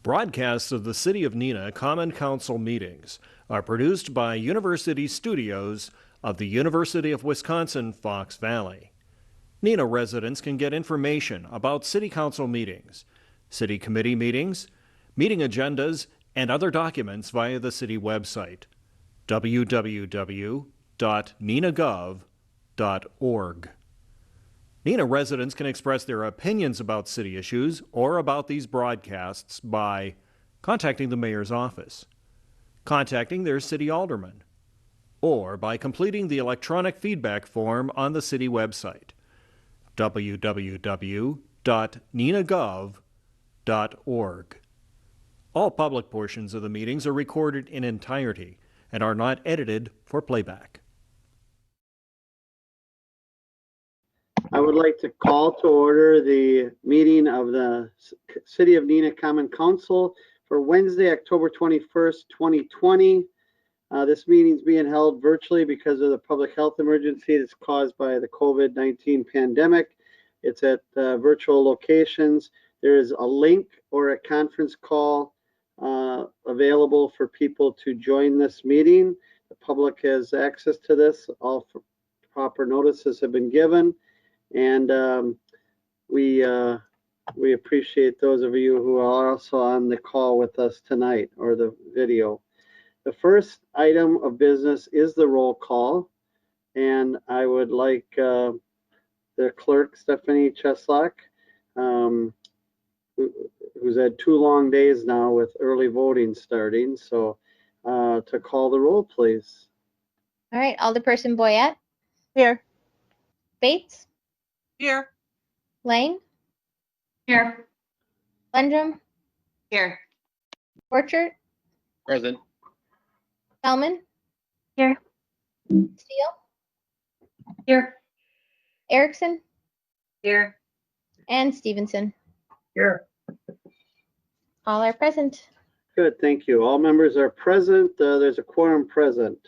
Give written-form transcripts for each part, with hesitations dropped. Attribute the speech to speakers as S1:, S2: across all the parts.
S1: Broadcasts of the City of Neenah Common Council meetings are produced by University Studios of the University of Wisconsin-Fox Valley. Neenah residents can get information about City Council meetings, City Committee meetings, meeting agendas, and other documents via the City website, www.neenahgov.org. Neenah residents can express their opinions about city issues or about these broadcasts by contacting the mayor's office, contacting their city alderman, or by completing the electronic feedback form on the city website, www.neenahgov.org. All public portions of the meetings are recorded in entirety and are not edited for playback.
S2: I would like to call to order the meeting of the City of Neenah Common Council for Wednesday, October 21st, 2020. This meeting is being held virtually because of the public health emergency that's caused by the COVID-19 pandemic. It's at virtual locations. There is a link or a conference call available for people to join this meeting. The public has access to this. All proper notices have been given. And we appreciate those of you who are also on the call with us tonight, or the video. The first item of business is the roll call, and I would like the clerk, Stephanie Cheslak, who's had 2 long days now with early voting starting, so to call the roll, please.
S3: All right, Alderperson Boyette.
S4: Here.
S3: Bates.
S4: Here.
S3: Lang.
S4: Here.
S3: Lendrum.
S4: Here.
S3: Orchard.
S5: Present.
S3: Spellman.
S4: Here.
S3: Steele.
S4: Here.
S3: Erickson.
S4: Here.
S3: And Stevenson.
S4: Here.
S3: All are present.
S2: Good, thank you. All members are present. There's a quorum present.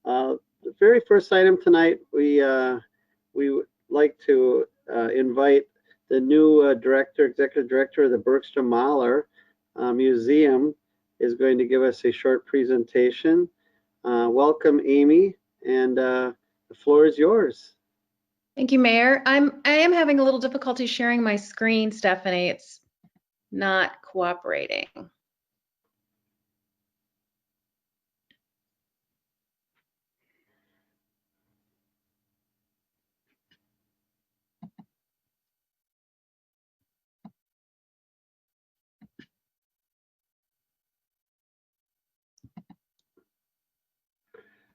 S2: The very first item tonight, we would like to invite the new executive director of the Bergstrom Mahler Museum is going to give us a short presentation. Welcome, Amy, and the floor is yours.
S4: Thank you, Mayor. I am having a little difficulty sharing my screen, Stephanie. It's not cooperating.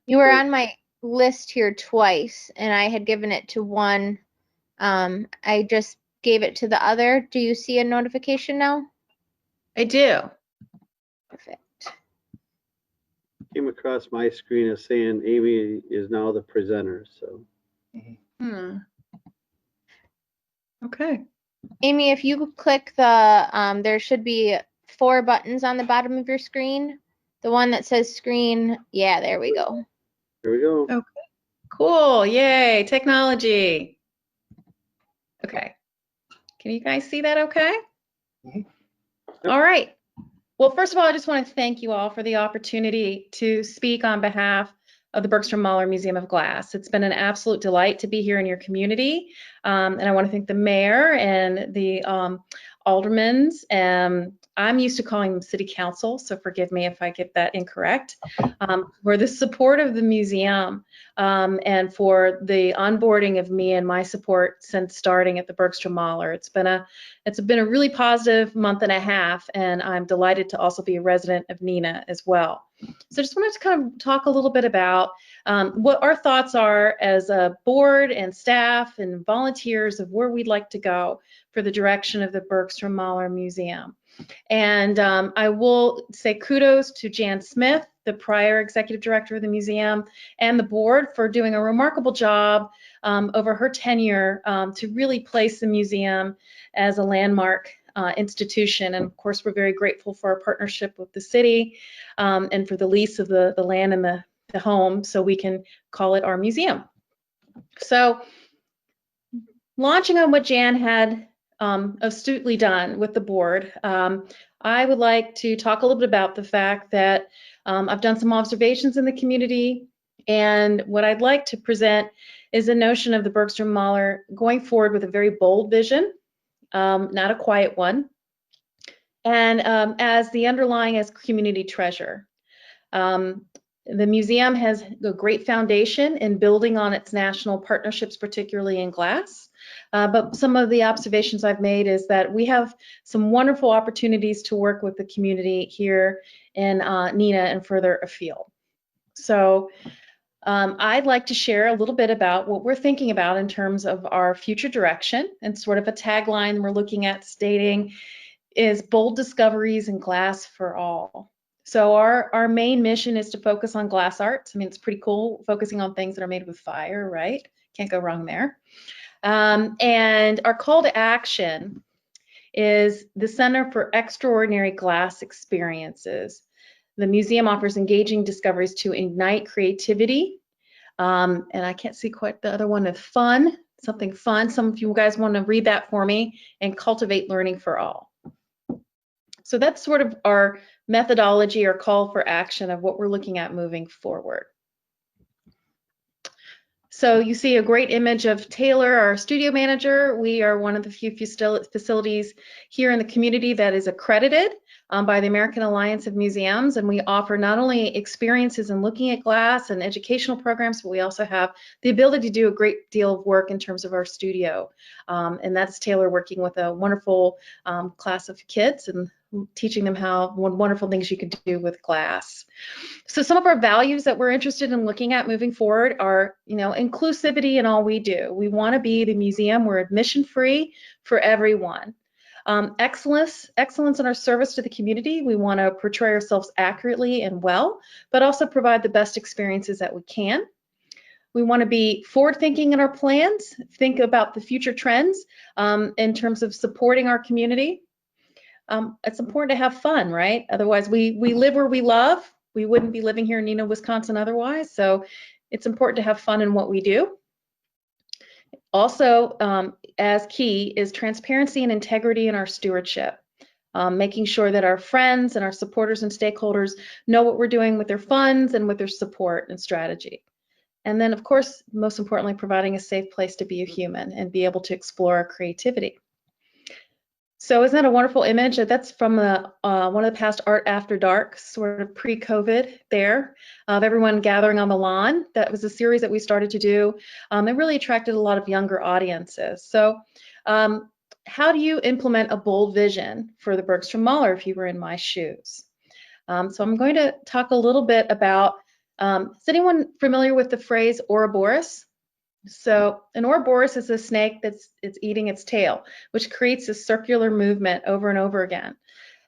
S3: You were on my list here twice, and I had given it to one. I just gave it to the other. Do you see a notification now?
S4: I do.
S3: Perfect.
S2: Came across my screen as saying Amy is now the presenter, so.
S4: Okay.
S3: Amy, if you click the, there should be 4 buttons on the bottom of your screen. The one that says screen, yeah, there we go.
S2: Here we go.
S4: Okay. Cool. Yay. Technology. Okay. Can you guys see that okay? All right. Well, first of all, I just want to thank you all for the opportunity to speak on behalf of the Bergstrom Mahler Museum of Glass. It's been an absolute delight to be here in your community. And I want to thank the mayor and the aldermans. I'm used to calling them city council, so forgive me if I get that incorrect, for the support of the museum and for the onboarding of me and my support since starting at the Bergstrom Mahler. It's been a really positive month and a half, and I'm delighted to also be a resident of Neenah as well. So I just wanted to kind of talk a little bit about what our thoughts are as a board and staff and volunteers of where we'd like to go for the direction of the Bergstrom Mahler Museum. And I will say kudos to Jan Smith, the prior executive director of the museum, and the board for doing a remarkable job over her tenure to really place the museum as a landmark institution. And of course, we're very grateful for our partnership with the city and for the lease of the land and the home, so we can call it our museum. So launching on what Jan had astutely done with the board, I would like to talk a little bit about the fact that I've done some observations in the community, and what I'd like to present is a notion of the Bergstrom Mahler going forward with a very bold vision, not a quiet one, and as the underlying as community treasure. The museum has a great foundation in building on its national partnerships, particularly in glass. But some of the observations I've made is that we have some wonderful opportunities to work with the community here in Neenah and further afield. So I'd like to share a little bit about what we're thinking about in terms of our future direction, and sort of a tagline we're looking at stating is bold discoveries in glass for all. So our main mission is to focus on glass arts. I mean, it's pretty cool focusing on things that are made with fire, right? Can't go wrong there. And our call to action is the Center for Extraordinary Glass Experiences. The museum offers engaging discoveries to ignite creativity. And I can't see quite the other one of fun, something fun. Some of you guys want to read that for me, and cultivate learning for all. So that's sort of our methodology or call for action of what we're looking at moving forward. So you see a great image of Taylor, our studio manager. We are one of the few facilities here in the community that is accredited by the American Alliance of Museums, and we offer not only experiences in looking at glass and educational programs, but we also have the ability to do a great deal of work in terms of our studio. And that's Taylor working with a wonderful class of kids and teaching them what wonderful things you can do with glass. So some of our values that we're interested in looking at moving forward are, inclusivity in all we do. We want to be the museum. We're admission free for everyone. Excellence in our service to the community. We want to portray ourselves accurately and well, but also provide the best experiences that we can. We want to be forward-thinking in our plans, think about the future trends in terms of supporting our community. It's important to have fun, right? Otherwise, we live where we love. We wouldn't be living here in Neenah, Wisconsin otherwise. So it's important to have fun in what we do. Also, as key is transparency and integrity in our stewardship, making sure that our friends and our supporters and stakeholders know what we're doing with their funds and with their support and strategy. And then, of course, most importantly, providing a safe place to be a human and be able to explore our creativity. So isn't that a wonderful image? That's from one of the past Art After Dark, sort of pre-COVID there, of everyone gathering on the lawn. That was a series that we started to do. It really attracted a lot of younger audiences. So how do you implement a bold vision for the Bergstrom Mahler if you were in my shoes? So I'm going to talk a little bit about, is anyone familiar with the phrase Ouroboros? So an Ouroboros is a snake it's eating its tail, which creates a circular movement over and over again.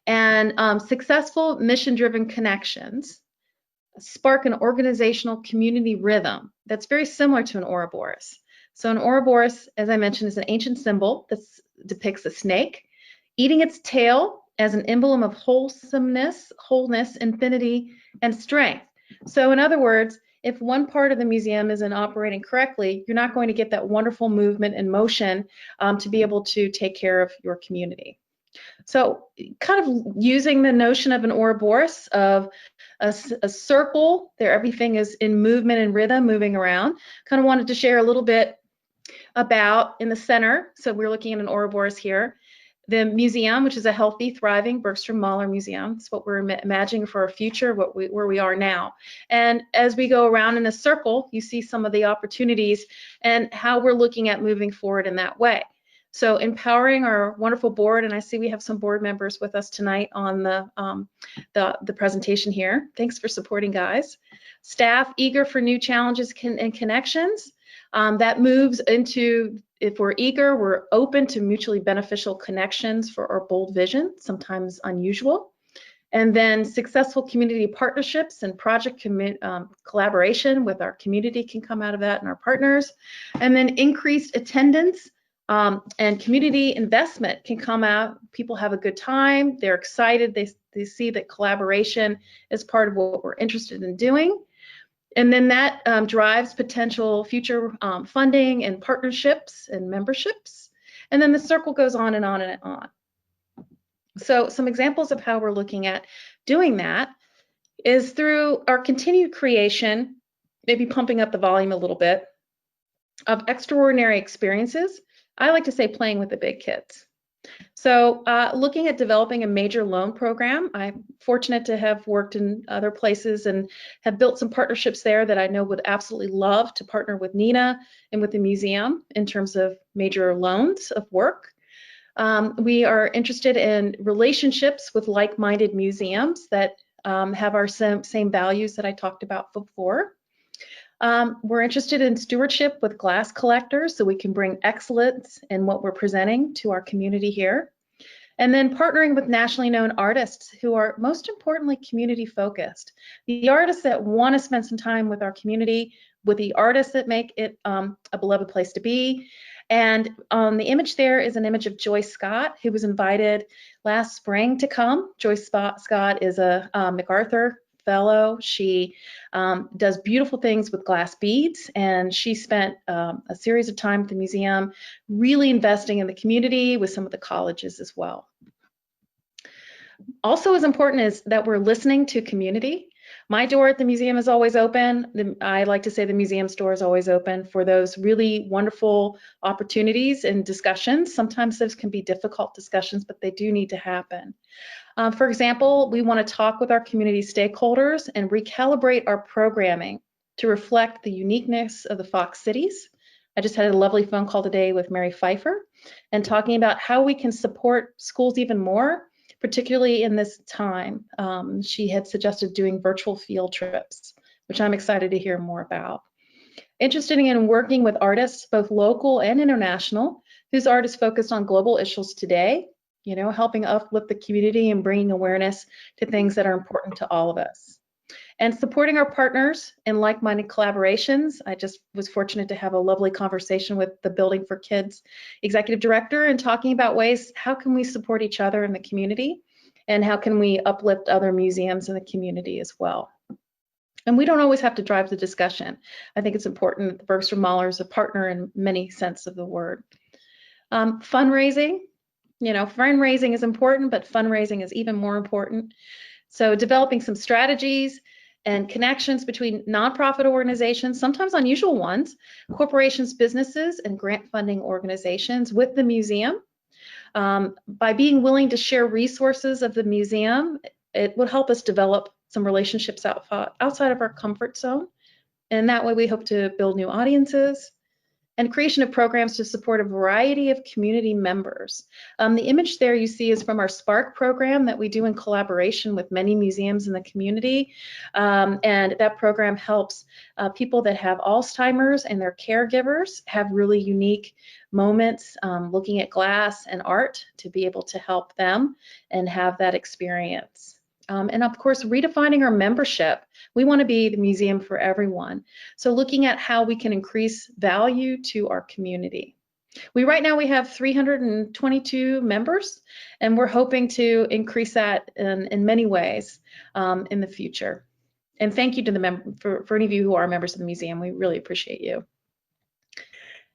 S4: And successful mission-driven connections spark an organizational community rhythm that's very similar to an Ouroboros. So an Ouroboros, as I mentioned, is an ancient symbol that depicts a snake eating its tail as an emblem of wholesomeness, wholeness, infinity, and strength. So in other words, if one part of the museum isn't operating correctly, you're not going to get that wonderful movement and motion to be able to take care of your community. So kind of using the notion of an Ouroboros, of a circle, there everything is in movement and rhythm, moving around. Kind of wanted to share a little bit about in the center, so we're looking at an Ouroboros here, the museum, which is a healthy, thriving Bergstrom Mahler museum. It's what we're imagining for our future, where we are now. And as we go around in a circle, you see some of the opportunities and how we're looking at moving forward in that way. So empowering our wonderful board, and I see we have some board members with us tonight on the presentation here. Thanks for supporting, guys. Staff eager for new challenges and connections. That moves into, if we're eager, we're open to mutually beneficial connections for our bold vision, sometimes unusual. And then successful community partnerships and project collaboration with our community can come out of that and our partners. And then increased attendance and community investment can come out. People have a good time, they're excited, they see that collaboration is part of what we're interested in doing. And then that drives potential future funding and partnerships and memberships. And then the circle goes on and on and on. So some examples of how we're looking at doing that is through our continued creation, maybe pumping up the volume a little bit, of extraordinary experiences. I like to say playing with the big kids. So looking at developing a major loan program, I'm fortunate to have worked in other places and have built some partnerships there that I know would absolutely love to partner with Neenah and with the museum in terms of major loans of work. We are interested in relationships with like-minded museums that have our same values that I talked about before. We're interested in stewardship with glass collectors so we can bring excellence in what we're presenting to our community here. And then partnering with nationally known artists who are most importantly community focused. The artists that want to spend some time with our community, with the artists that make it a beloved place to be. And on the image there is an image of Joyce Scott, who was invited last spring to come. Joyce Scott is a MacArthur Fellow. She does beautiful things with glass beads, and she spent a series of time at the museum really investing in the community with some of the colleges as well. Also as important is that we're listening to community. My door at the museum is always open. I like to say the museum's door is always open for those really wonderful opportunities and discussions. Sometimes those can be difficult discussions, but they do need to happen. For example, we want to talk with our community stakeholders and recalibrate our programming to reflect the uniqueness of the Fox cities. I just had a lovely phone call today with Mary Pfeiffer and talking about how we can support schools even more, particularly in this time. She had suggested doing virtual field trips, which I'm excited to hear more about. Interested in working with artists, both local and international, whose art is focused on global issues today, you know, helping uplift the community and bringing awareness to things that are important to all of us. And supporting our partners in like-minded collaborations. I just was fortunate to have a lovely conversation with the Building for Kids executive director and talking about ways, how can we support each other in the community and how can we uplift other museums in the community as well. And we don't always have to drive the discussion. I think it's important that the Bergstrom Mahler is a partner in many sense of the word. Fundraising. You know, fundraising is important, but fundraising is even more important. So developing some strategies and connections between nonprofit organizations, sometimes unusual ones, corporations, businesses, and grant funding organizations with the museum. By being willing to share resources of the museum, it would help us develop some relationships outside of our comfort zone. And that way we hope to build new audiences. And creation of programs to support a variety of community members. The image there you see is from our Spark program that we do in collaboration with many museums in the community. And that program helps people that have Alzheimer's and their caregivers have really unique moments looking at glass and art to be able to help them and have that experience. And of course, redefining our membership. We want to be the museum for everyone. So looking at how we can increase value to our community. Right now we have 322 members, and we're hoping to increase that in many ways in the future. And thank you to for any of you who are members of the museum. We really appreciate you.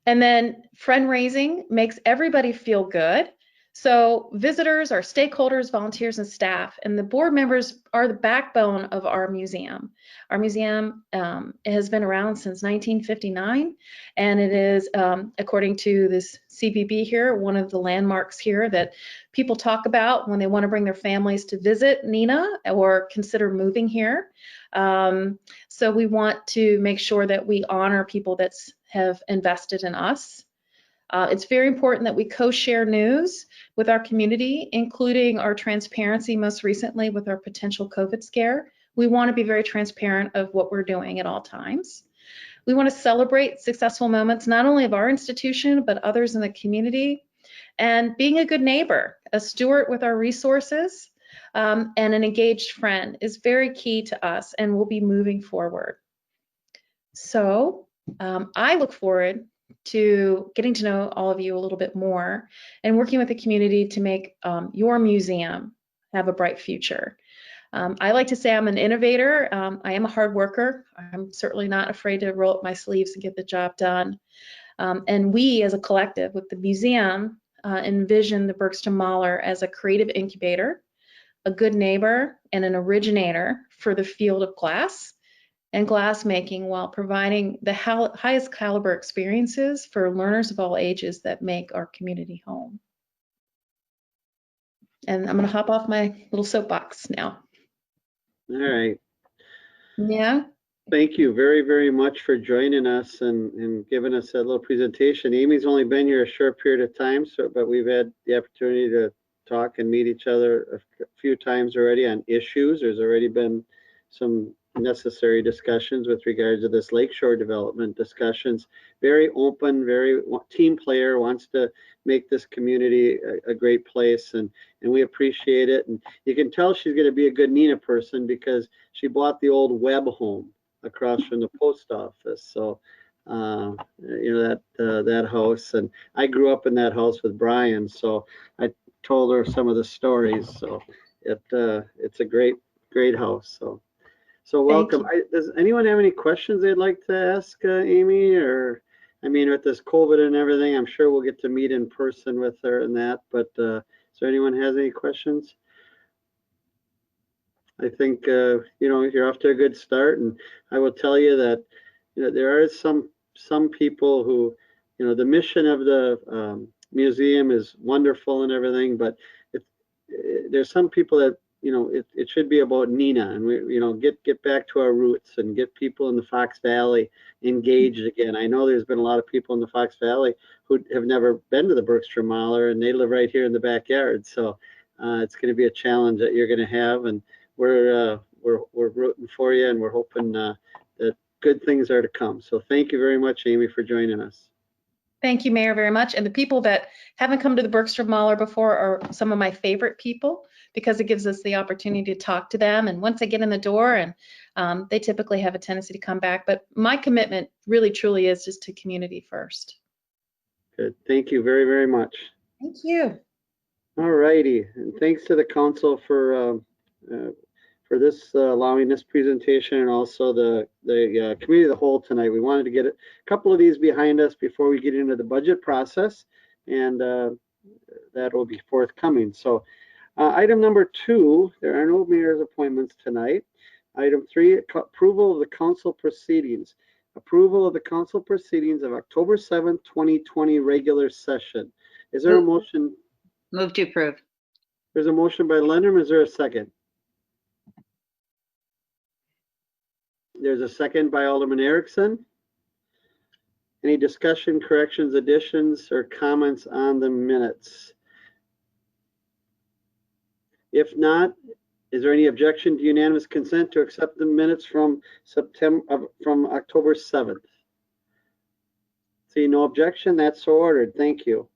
S4: And then fundraising makes everybody feel good. So visitors, our stakeholders, volunteers, and staff, and the board members are the backbone of our museum. Our museum has been around since 1959, and it is, according to this CBB here, one of the landmarks here that people talk about when they want to bring their families to visit Neenah or consider moving here. So we want to make sure that we honor people that have invested in us. It's very important that we co-share news with our community, including our transparency most recently with our potential COVID scare. We want to be very transparent of what we're doing at all times. We want to celebrate successful moments, not only of our institution, but others in the community. And being a good neighbor, a steward with our resources, and an engaged friend is very key to us, and we'll be moving forward. So I look forward to getting to know all of you a little bit more and working with the community to make your museum have a bright future. I like to say I'm an innovator. I am a hard worker. I'm certainly not afraid to roll up my sleeves and get the job done. And we as a collective with the museum envision the Bergstrom Mahler as a creative incubator, a good neighbor, and an originator for the field of glass and glassmaking, while providing the highest caliber experiences for learners of all ages that make our community home. And I'm going to hop off my little soapbox now.
S2: All right.
S4: Yeah.
S2: Thank you very, very much for joining us and giving us that little presentation. Amy's only been here a short period of time, but we've had the opportunity to talk and meet each other a few times already on issues. There's already been some necessary discussions with regards to this lakeshore development discussions. Very open, very team player, wants to make this community a great place, and we appreciate it. And you can tell she's going to be a good Neenah person because she bought the old Webb home across from the post office. So that house, and I grew up in that house with Brian, so I told her some of the stories. So it's a great house. So welcome. Does anyone have any questions they'd like to ask Amy? Or I mean, with this COVID and everything, I'm sure we'll get to meet in person with her and that, but is there anyone has any questions? I think you're off to a good start, and I will tell you that there are some people who, the mission of the museum is wonderful and everything, but there's some people that it should be about Neenah, and we get back to our roots and get people in the Fox Valley engaged again. I know there's been a lot of people in the Fox Valley who have never been to the Bergstrom Mahler, and they live right here in the backyard, so it's going to be a challenge that you're going to have, and we're rooting for you, and we're hoping that good things are to come. So thank you very much, Amy, for joining us.
S4: Thank you, Mayor, very much. And the people that haven't come to the Bergstrom Mahler before are some of my favorite people, because it gives us the opportunity to talk to them. And once they get in the door, and they typically have a tendency to come back. But my commitment really, truly is just to community first.
S2: Good. Thank you very, very much.
S4: Thank you.
S2: All righty. And thanks to the council for this allowing this presentation, and also the committee of the whole tonight. We wanted to get a couple of these behind us before we get into the budget process, and that will be forthcoming. So item number 2, there are no mayor's appointments tonight. Item 3, approval of the council proceedings. Approval of the council proceedings of October 7th, 2020 regular session. Is there a motion?
S5: Move to approve.
S2: There's a motion by Lenderman. Is there a second? There's a second by Alderman Erickson. Any discussion, corrections, additions, or comments on the minutes? If not, is there any objection to unanimous consent to accept the minutes from October 7th? See no objection, that's so ordered. Thank you.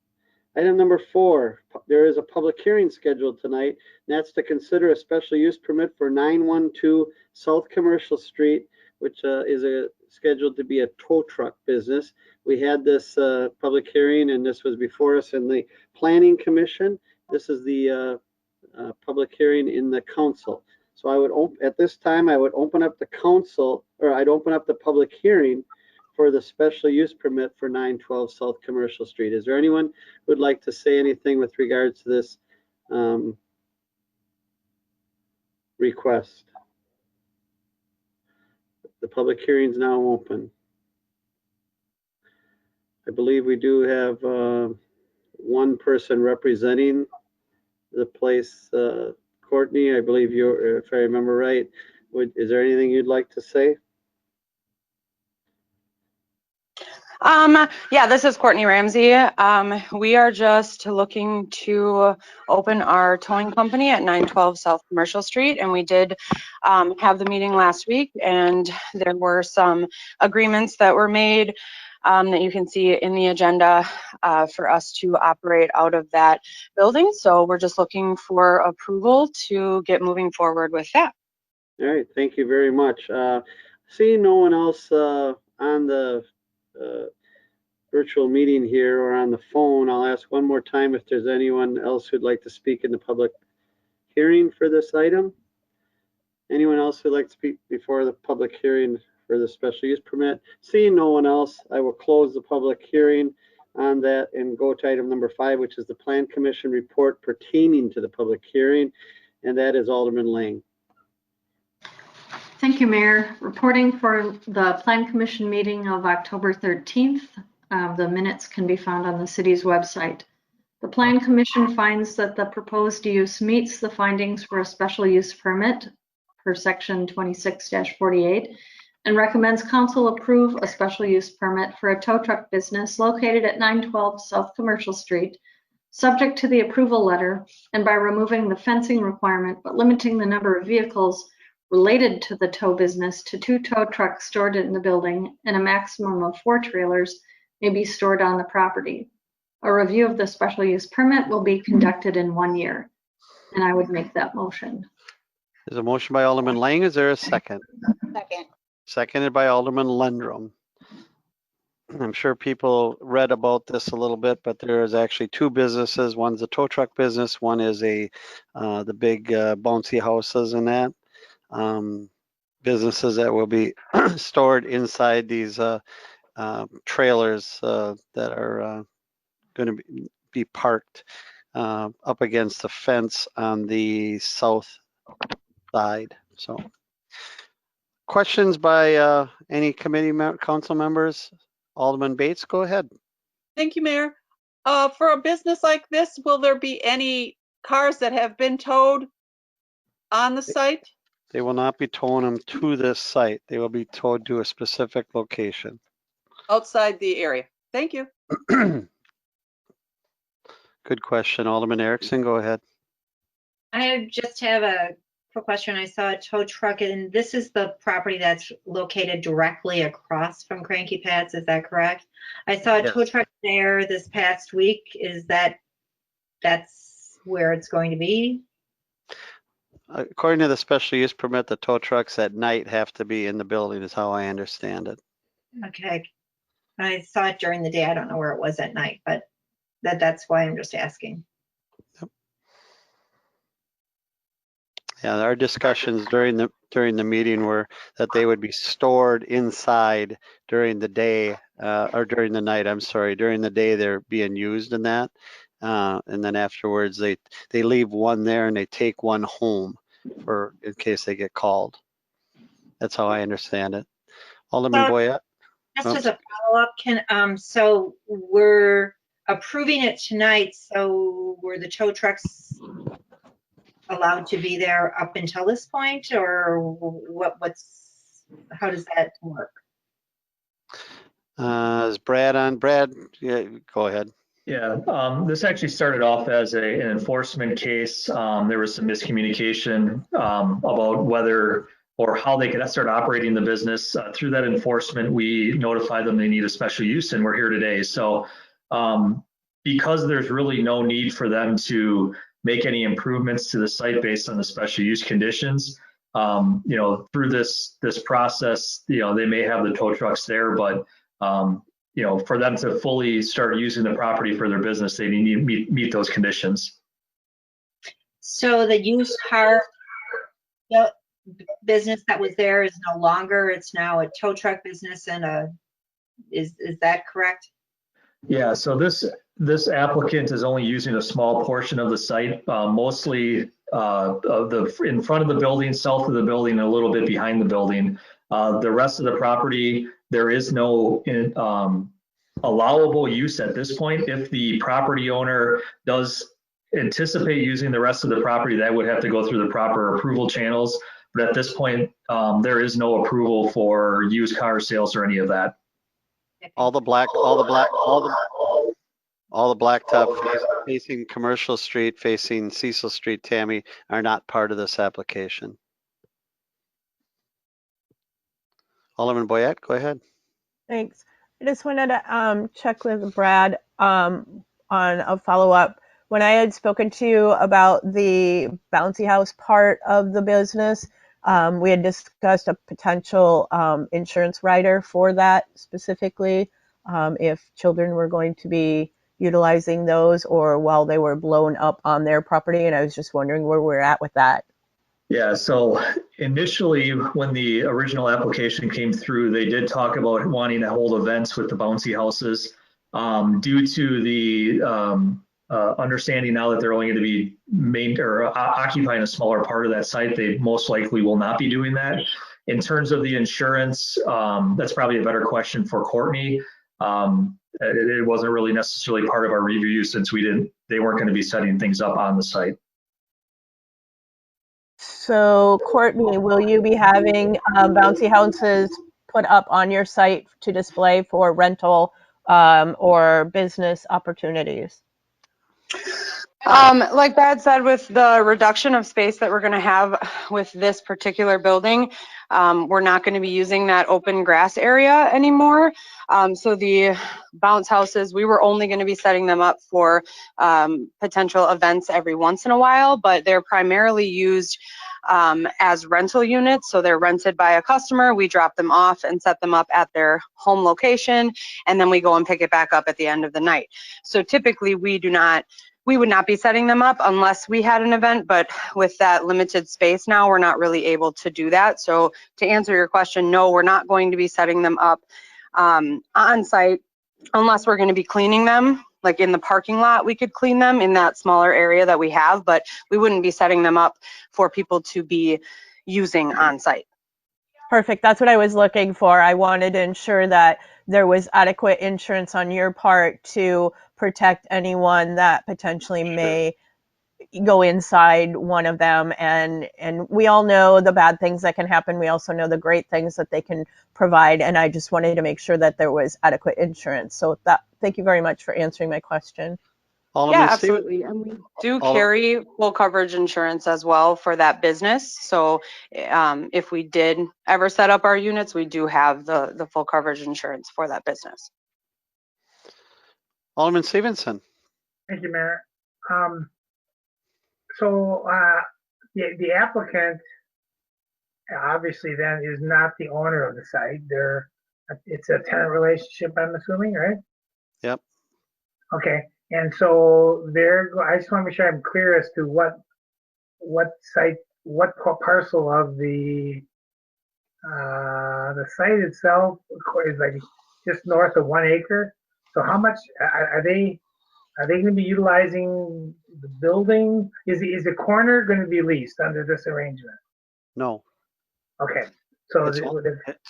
S2: Item number 4, there is a public hearing scheduled tonight, and that's to consider a special use permit for 912 South Commercial Street, which is scheduled to be a tow truck business. We had this public hearing, and this was before us in the Planning Commission. This is the public hearing in the council. So I would at this time I would open up the council, or I'd open up the public hearing for the special use permit for 912 South Commercial Street. Is there anyone who would like to say anything with regards to this request? The public hearing is now open. I believe we do have one person representing the place. Courtney, I believe you're, if I remember right. Is there anything you'd like to say?
S6: Yeah, this is Courtney Ramsey. We are just looking to open our towing company at 912 South Commercial Street, and we did have the meeting last week, and there were some agreements that were made that you can see in the agenda for us to operate out of that building. So we're just looking for approval to get moving forward with that.
S2: All right, thank you very much. Seeing no one else on the virtual meeting here or on the phone, I'll ask one more time if there's anyone else who'd like to speak in the public hearing for this item. Anyone else who'd like to speak before the public hearing for the special use permit? Seeing no one else, I will close the public hearing. on that and go to item number 5, which is the Plan Commission report pertaining to the public hearing, and that is Alderman Lang.
S5: Thank you, Mayor. Reporting for the Plan Commission meeting of October 13th. The minutes can be found on the city's website. The Plan Commission finds that the proposed use meets the findings for a special use permit per section 26-48 and recommends council approve a special use permit for a tow truck business located at 912 South Commercial Street, subject to the approval letter and by removing the fencing requirement, but limiting the number of vehicles related to the tow business to 2 tow trucks stored in the building and a maximum of 4 trailers may be stored on the property. A review of the special use permit will be conducted in 1 year, and I would make that motion.
S2: There's a motion by Alderman Lang. Is there a second?
S3: Second.
S2: Seconded by Alderman Lundrum. I'm sure people read about this a little bit, but there is actually 2 businesses. One's a tow truck business. One is the big bouncy houses and that. Businesses that will be stored inside these trailers that are going to be parked up against the fence on the south side. So, questions by any committee council members? Alderman Bates, go ahead.
S7: Thank you, Mayor. For a business like this, will there be any cars that have been towed on the site?
S2: They will not be towing them to this site. They will be towed to a specific location.
S7: Outside the area. Thank you.
S2: Good question. Alderman Erickson, go ahead.
S8: I just have a quick question. I saw a tow truck, and this is the property that's located directly across from Cranky Pat's. Is that correct? I saw a tow truck there this past week. Is that's where it's going to be?
S2: According to the special use permit, the tow trucks at night have to be in the building, is how I understand it.
S8: Okay. I saw it during the day. I don't know where it was at night, but that's why I'm just asking.
S2: Yep. Yeah, our discussions during the meeting were that they would be stored inside during the day or during the night. I'm sorry, during the day they're being used in that, and then afterwards they leave one there and they take one home for in case they get called. That's how I understand it. Alderman Boyette.
S8: Just as a follow-up, so we're approving it tonight. So were the tow trucks allowed to be there up until this point, or how does that work?
S2: Is Brad on? Brad, yeah, go ahead.
S9: Yeah, this actually started off as an enforcement case. There was some miscommunication about whether or how they could start operating the business. Through that enforcement, we notified them they need a special use, and we're here today. So because there's really no need for them to make any improvements to the site based on the special use conditions, through this process, they may have the tow trucks there, but for them to fully start using the property for their business, they need to meet those conditions.
S8: So the used car business that was there is no longer, it's now a tow truck business and is that correct?
S9: Yeah, so this applicant is only using a small portion of the site, mostly in front of the building, south of the building, and a little bit behind the building. The rest of the property, there is no allowable use at this point. If the property owner does anticipate using the rest of the property, that would have to go through the proper approval channels. But at this point, there is no approval for used car sales or any of that.
S2: All the blacktop facing Commercial Street, facing Cecil Street, Tammy, are not part of this application. Alderman Boyette, go ahead.
S10: Thanks. I just wanted to check with Brad on a follow-up. When I had spoken to you about the bouncy house part of the business, we had discussed a potential insurance rider for that specifically, if children were going to be utilizing those or while they were blown up on their property. And I was just wondering where we're at with that.
S9: Yeah, so initially when the original application came through, they did talk about wanting to hold events with the bouncy houses. Due to the understanding now that they're only going to be occupying a smaller part of that site, they most likely will not be doing that. In terms of the insurance, that's probably a better question for Courtney. It wasn't really necessarily part of our review since they weren't going to be setting things up on the site.
S10: So Courtney, will you be having bouncy houses put up on your site to display for rental or business opportunities?
S6: Like Brad said, with the reduction of space that we're going to have with this particular building, we're not going to be using that open grass area anymore. So the bounce houses, we were only going to be setting them up for potential events every once in a while, but they're primarily used as rental units. So they're rented by a customer. We drop them off and set them up at their home location, and then we go and pick it back up at the end of the night. So typically we would not be setting them up unless we had an event, but with that limited space now, we're not really able to do that. So to answer your question, no, we're not going to be setting them up on site unless we're going to be cleaning them. Like in the parking lot, we could clean them in that smaller area that we have, but we wouldn't be setting them up for people to be using on site.
S10: Perfect. That's what I was looking for. I wanted to ensure that there was adequate insurance on your part to protect anyone that potentially may go inside one of them. And we all know the bad things that can happen. We also know the great things that they can provide. And I just wanted to make sure that there was adequate insurance. So thank you very much for answering my question.
S6: Yeah, absolutely. And we do carry full coverage insurance as well for that business. So if we did ever set up our units, we do have the full coverage insurance for that business.
S2: Alderman Stevenson.
S11: Thank you, Mayor. So the applicant obviously then is not the owner of the site. It's a tenant relationship, I'm assuming, right?
S2: Yep.
S11: Okay. And so I just want to make sure I'm clear as to what site, what parcel of the site itself is like just north of 1 acre. So how much are they going to be utilizing the building? Is the corner going to be leased under this arrangement?
S2: No.
S11: Okay. So
S2: it's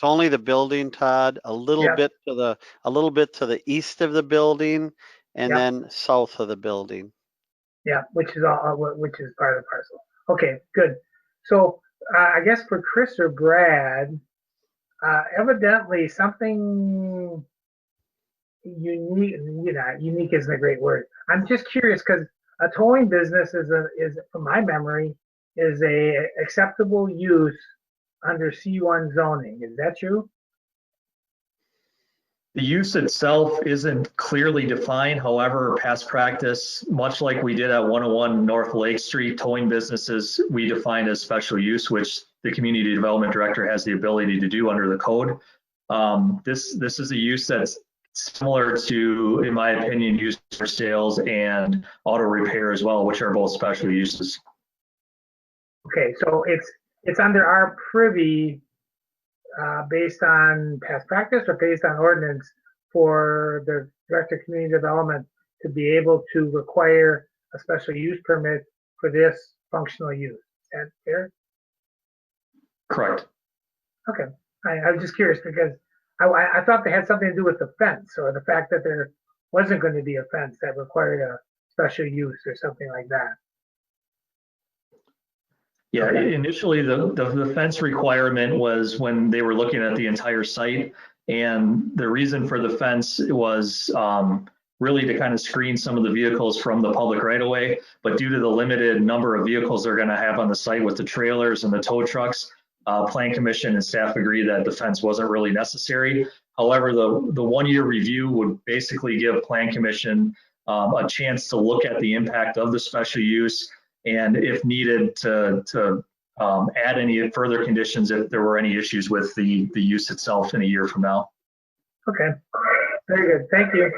S2: only the building, Todd. A little bit to the east of the building, and then south of the building.
S11: Yeah, which is part of the parcel. Okay, good. So I guess for Chris or Brad, evidently something unique. Unique isn't a great word. I'm just curious because a towing business is, from my memory, is a acceptable use under C1 zoning. Is that true?
S9: The use itself isn't clearly defined. However, past practice, much like we did at 101 North Lake Street, towing businesses we define as special use, which the community development director has the ability to do under the code. This is a use that's similar to, in my opinion, used for sales and auto repair as well, which are both special uses.
S11: Okay, so it's under our privy based on past practice or based on ordinance for the Director of Community Development to be able to require a special use permit for this functional use. Is that fair?
S9: Correct.
S11: Okay. I was just curious because I thought they had something to do with the fence or the fact that there wasn't going to be a fence that required a special use or something like that.
S9: Yeah, initially the fence requirement was when they were looking at the entire site, and the reason for the fence was really to kind of screen some of the vehicles from the public right away. But due to the limited number of vehicles they're going to have on the site with the trailers and the tow trucks, Plan Commission and staff agree that the fence wasn't really necessary. However, the 1 year review would basically give Plan Commission a chance to look at the impact of the special use, and if needed to add any further conditions if there were any issues with the use itself in a year from now.
S11: Okay, very good, thank you.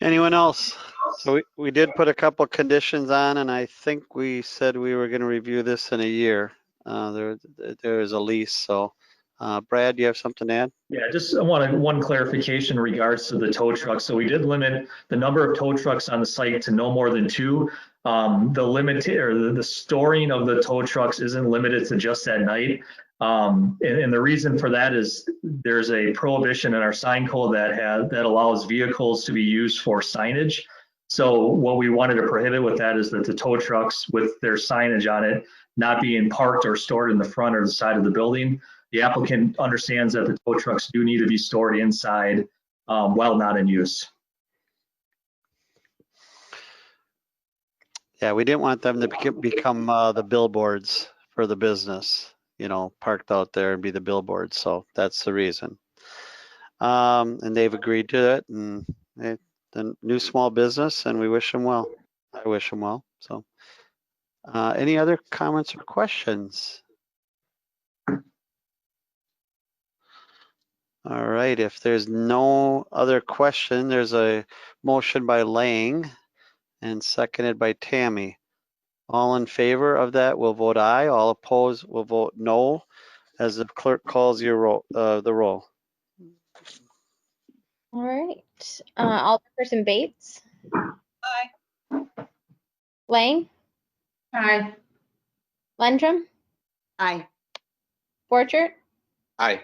S2: Anyone else? So we did put a couple conditions on, and I think we said we were going to review this in a year. There is a lease, so Brad, do you have something to add?
S9: Yeah, just I wanted one clarification in regards to the tow trucks. So we did limit the number of tow trucks on the site to no more than 2. The limit or the storing of the tow trucks isn't limited to just that night. And the reason for that is there's a prohibition in our sign code that allows vehicles to be used for signage. So what we wanted to prohibit with that is that the tow trucks with their signage on it not being parked or stored in the front or the side of the building. The applicant understands that the tow trucks do need to be stored inside while not in use.
S2: Yeah, we didn't want them to become the billboards for the business, you know, parked out there and be the billboards. So that's the reason. And they've agreed to it, and the new small business, and we wish them well. I wish them well. So any other comments or questions? All right, if there's no other question, there's a motion by Lang and seconded by Tammy. All in favor of that will vote aye. All opposed will vote no, as the clerk calls the roll.
S3: All right. Alderperson Bates,
S7: Aye.
S3: Lang,
S5: Aye.
S3: Landrum,
S8: Aye.
S3: Borchert,
S12: Aye.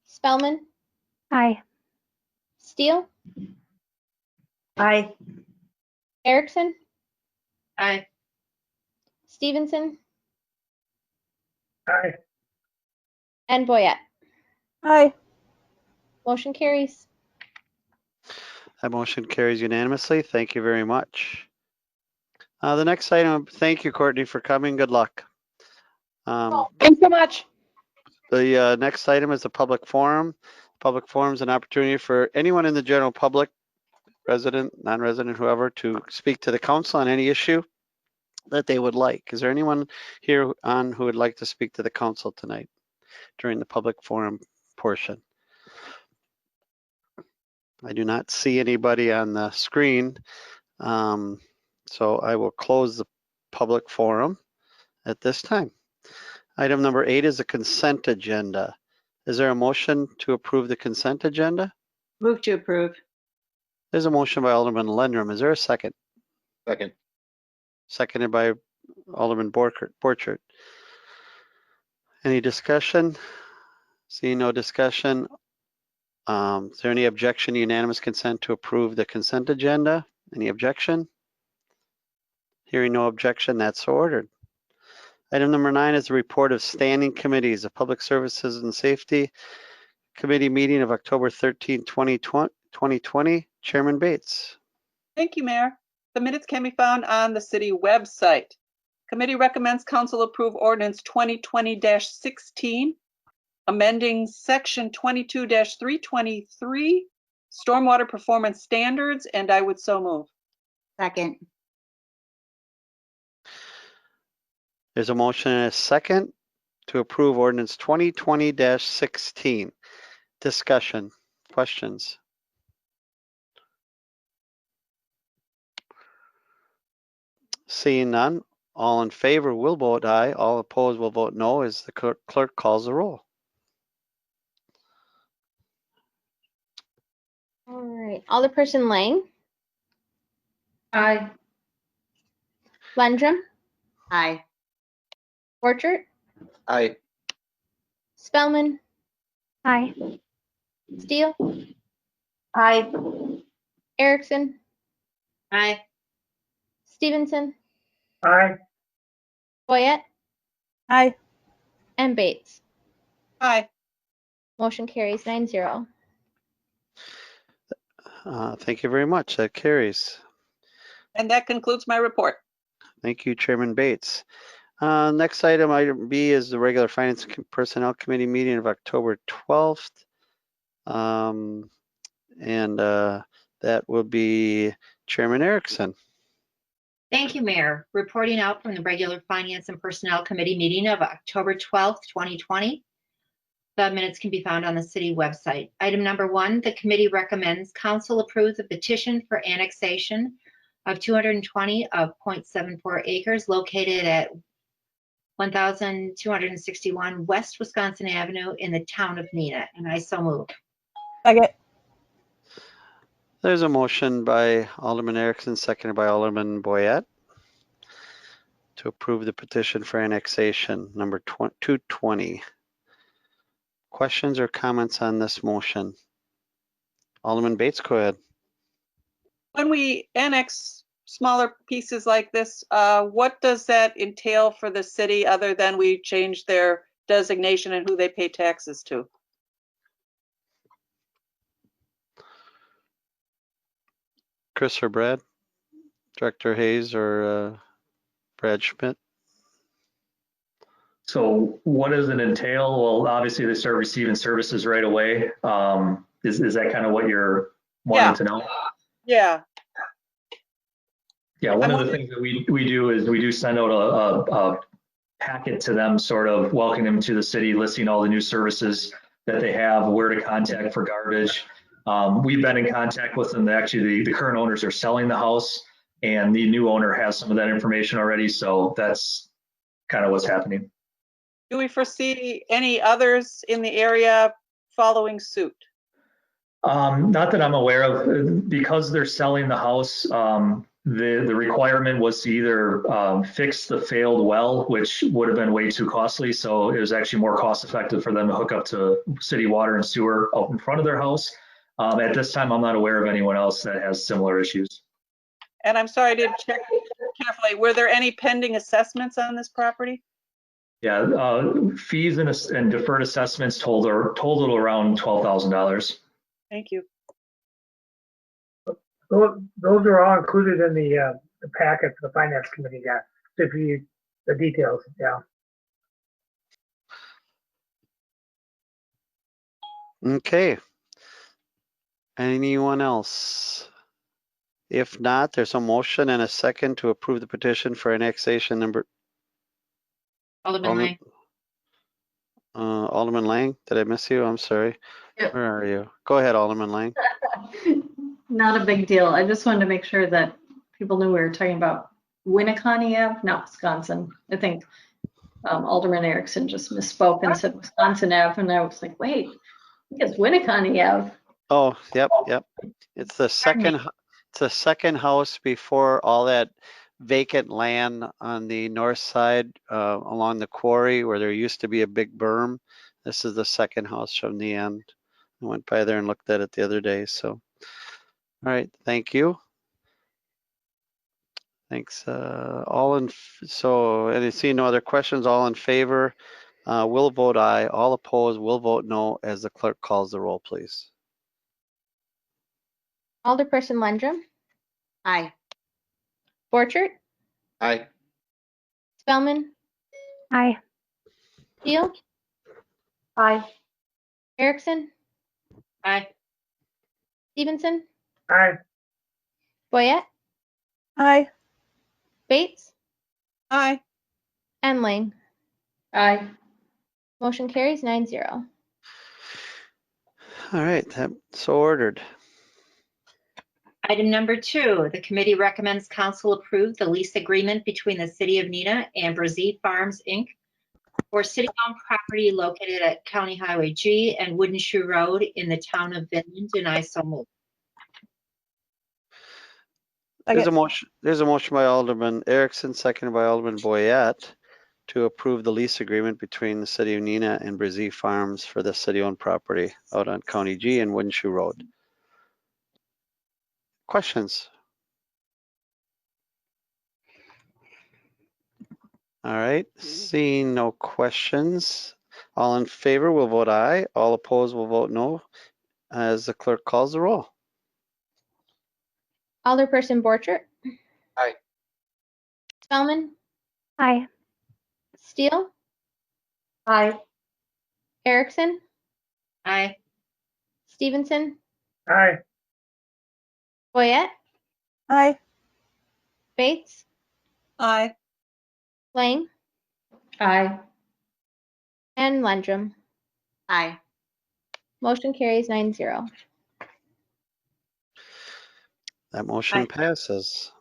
S3: Spellman,
S13: Aye.
S3: Steele,
S8: Aye.
S3: Erickson,
S8: Aye.
S3: Stevenson,
S11: Aye.
S3: and Boyette.
S10: Aye.
S3: Motion carries.
S2: That motion carries unanimously. Thank you very much. The next item, thank you, Courtney, for coming. Good luck.
S6: Thanks so much.
S2: The next item is a public forum. Public forum is an opportunity for anyone in the general public, resident, non-resident, whoever, to speak to the council on any issue that they would like. Is there anyone here on who would like to speak to the council tonight during the public forum portion? I do not see anybody on the screen, so I will close the public forum at this time. Item number 8 is a consent agenda. Is there a motion to approve the consent agenda?
S8: Move to approve.
S2: There's a motion by Alderman Lendrum. Is there a second?
S12: Second.
S2: Seconded by Alderman Borchert. Any discussion? Seeing no discussion. Is there any objection to unanimous consent to approve the consent agenda? Any objection? Hearing no objection, that's so ordered. Item number 9 is the report of standing committees of Public Services and Safety Committee meeting of October 13, 2020. Chairman Bates.
S7: Thank you, Mayor. The minutes can be found on the city website. Committee recommends council approve ordinance 2020-16, amending section 22-323, stormwater performance standards, and I would so move.
S8: Second.
S2: There's a motion and a second to approve ordinance 2020-16. Discussion, questions? Seeing none, all in favor will vote aye. All opposed will vote no as the clerk calls the roll.
S3: All right. Alderperson Lang,
S5: Aye.
S3: Landrum,
S8: Aye.
S3: Borchert,
S12: Aye.
S3: Spellman,
S13: Aye.
S3: Steele,
S8: Aye.
S3: Erickson,
S8: Aye.
S3: Stevenson,
S11: Aye.
S3: Boyette,
S10: Aye.
S3: and Bates.
S7: Aye.
S3: Motion carries 9-0.
S2: Thank you very much. That carries.
S7: And that concludes my report.
S2: Thank you, Chairman Bates. Next item B, is the regular Finance Personnel Committee meeting of October 12th. That will be Chairman Erickson.
S8: Thank you, Mayor. Reporting out from the regular Finance and Personnel Committee meeting of October 12th, 2020. The minutes can be found on the city website. Item number 1, the committee recommends council approve the petition for annexation of 220 of 0.74 acres located at 1261 West Wisconsin Avenue in the town of Neenah, and I so move.
S10: Second.
S2: There's a motion by Alderman Erickson, seconded by Alderman Boyette, to approve the petition for annexation number 220. Questions or comments on this motion? Alderman Bates, go ahead.
S7: When we annex smaller pieces like this, what does that entail for the city other than we change their designation and who they pay taxes to?
S2: Chris or Brad? Director Hayes or Brad Schmidt?
S9: So what does it entail? Well, obviously they start receiving services right away. Is that kind of what you're wanting to know?
S7: Yeah.
S9: Yeah, one of the things that we do is we do send out a packet to them, sort of welcoming them to the city, listing all the new services that they have, where to contact for garbage. We've been in contact with them. Actually, the current owners are selling the house, and the new owner has some of that information already. So that's kind of what's happening.
S7: Do we foresee any others in the area following suit?
S9: Not that I'm aware of, because they're selling the house. The requirement was to either fix the failed well, which would have been way too costly. So it was actually more cost effective for them to hook up to city water and sewer out in front of their house. At this time, I'm not aware of anyone else that has similar issues.
S7: And I'm sorry, I didn't check carefully. Were there any pending assessments on this property?
S9: Yeah, fees and deferred assessments totaled around $12,000.
S7: Thank you.
S11: Those are all included in the packet the finance committee got. If you the details, yeah.
S2: Okay. Anyone else? If not, there's a motion and a second to approve the petition for annexation number.
S8: Alderman Lang.
S2: Alderman Lang, did I miss you? I'm sorry.
S5: Yep.
S2: Where are you? Go ahead, Alderman Lang.
S5: Not a big deal. I just wanted to make sure that people knew we were talking about Winneconne Ave, not Wisconsin. I think Alderman Erickson just misspoke and said Wisconsin Ave, and I was like, wait, I think it's Winneconne Ave.
S2: Oh, yep. It's the second house before all that vacant land on the north side along the quarry where there used to be a big berm. This is the second house from the end. I went by there and looked at it the other day. So, all right, thank you. Thanks. So, and I see no other questions. All in favor will vote aye. All opposed will vote no as the clerk calls the roll, please.
S3: Alderperson Lendrum,
S8: Aye.
S3: Borchert,
S12: Aye.
S3: Spellman,
S13: Aye.
S3: Steele,
S5: Aye.
S3: Erickson,
S8: Aye.
S3: Stevenson,
S11: Aye.
S3: Boyette,
S10: Aye.
S3: Bates,
S7: Aye.
S3: and Lang.
S5: Aye.
S3: Motion carries 9-0.
S2: All right, so ordered.
S8: Item number 2, the committee recommends council approve the lease agreement between the City of Neenah and Brazil Farms, Inc. for city-owned property located at County Highway G and Wooden Shoe Road in the town of Vinland, and I so move.
S2: There's a motion by Alderman Erickson, seconded by Alderman Boyette, to approve the lease agreement between the City of Neenah and Brazil Farms for the city-owned property out on County G and Wooden Shoe Road. Questions? All right, seeing no questions, all in favor will vote aye. All opposed will vote no as the clerk calls the roll.
S3: Alderperson Borchert.
S12: Aye.
S3: Spellman,
S13: Aye.
S3: Steele,
S5: Aye.
S3: Erickson,
S8: Aye.
S3: Stevenson,
S11: Aye.
S3: Boyette,
S10: Aye.
S3: Bates,
S7: Aye.
S3: Lang,
S5: Aye.
S3: and Lendrum.
S8: Aye.
S3: Motion carries 9-0.
S2: That motion
S8: Aye.
S2: passes.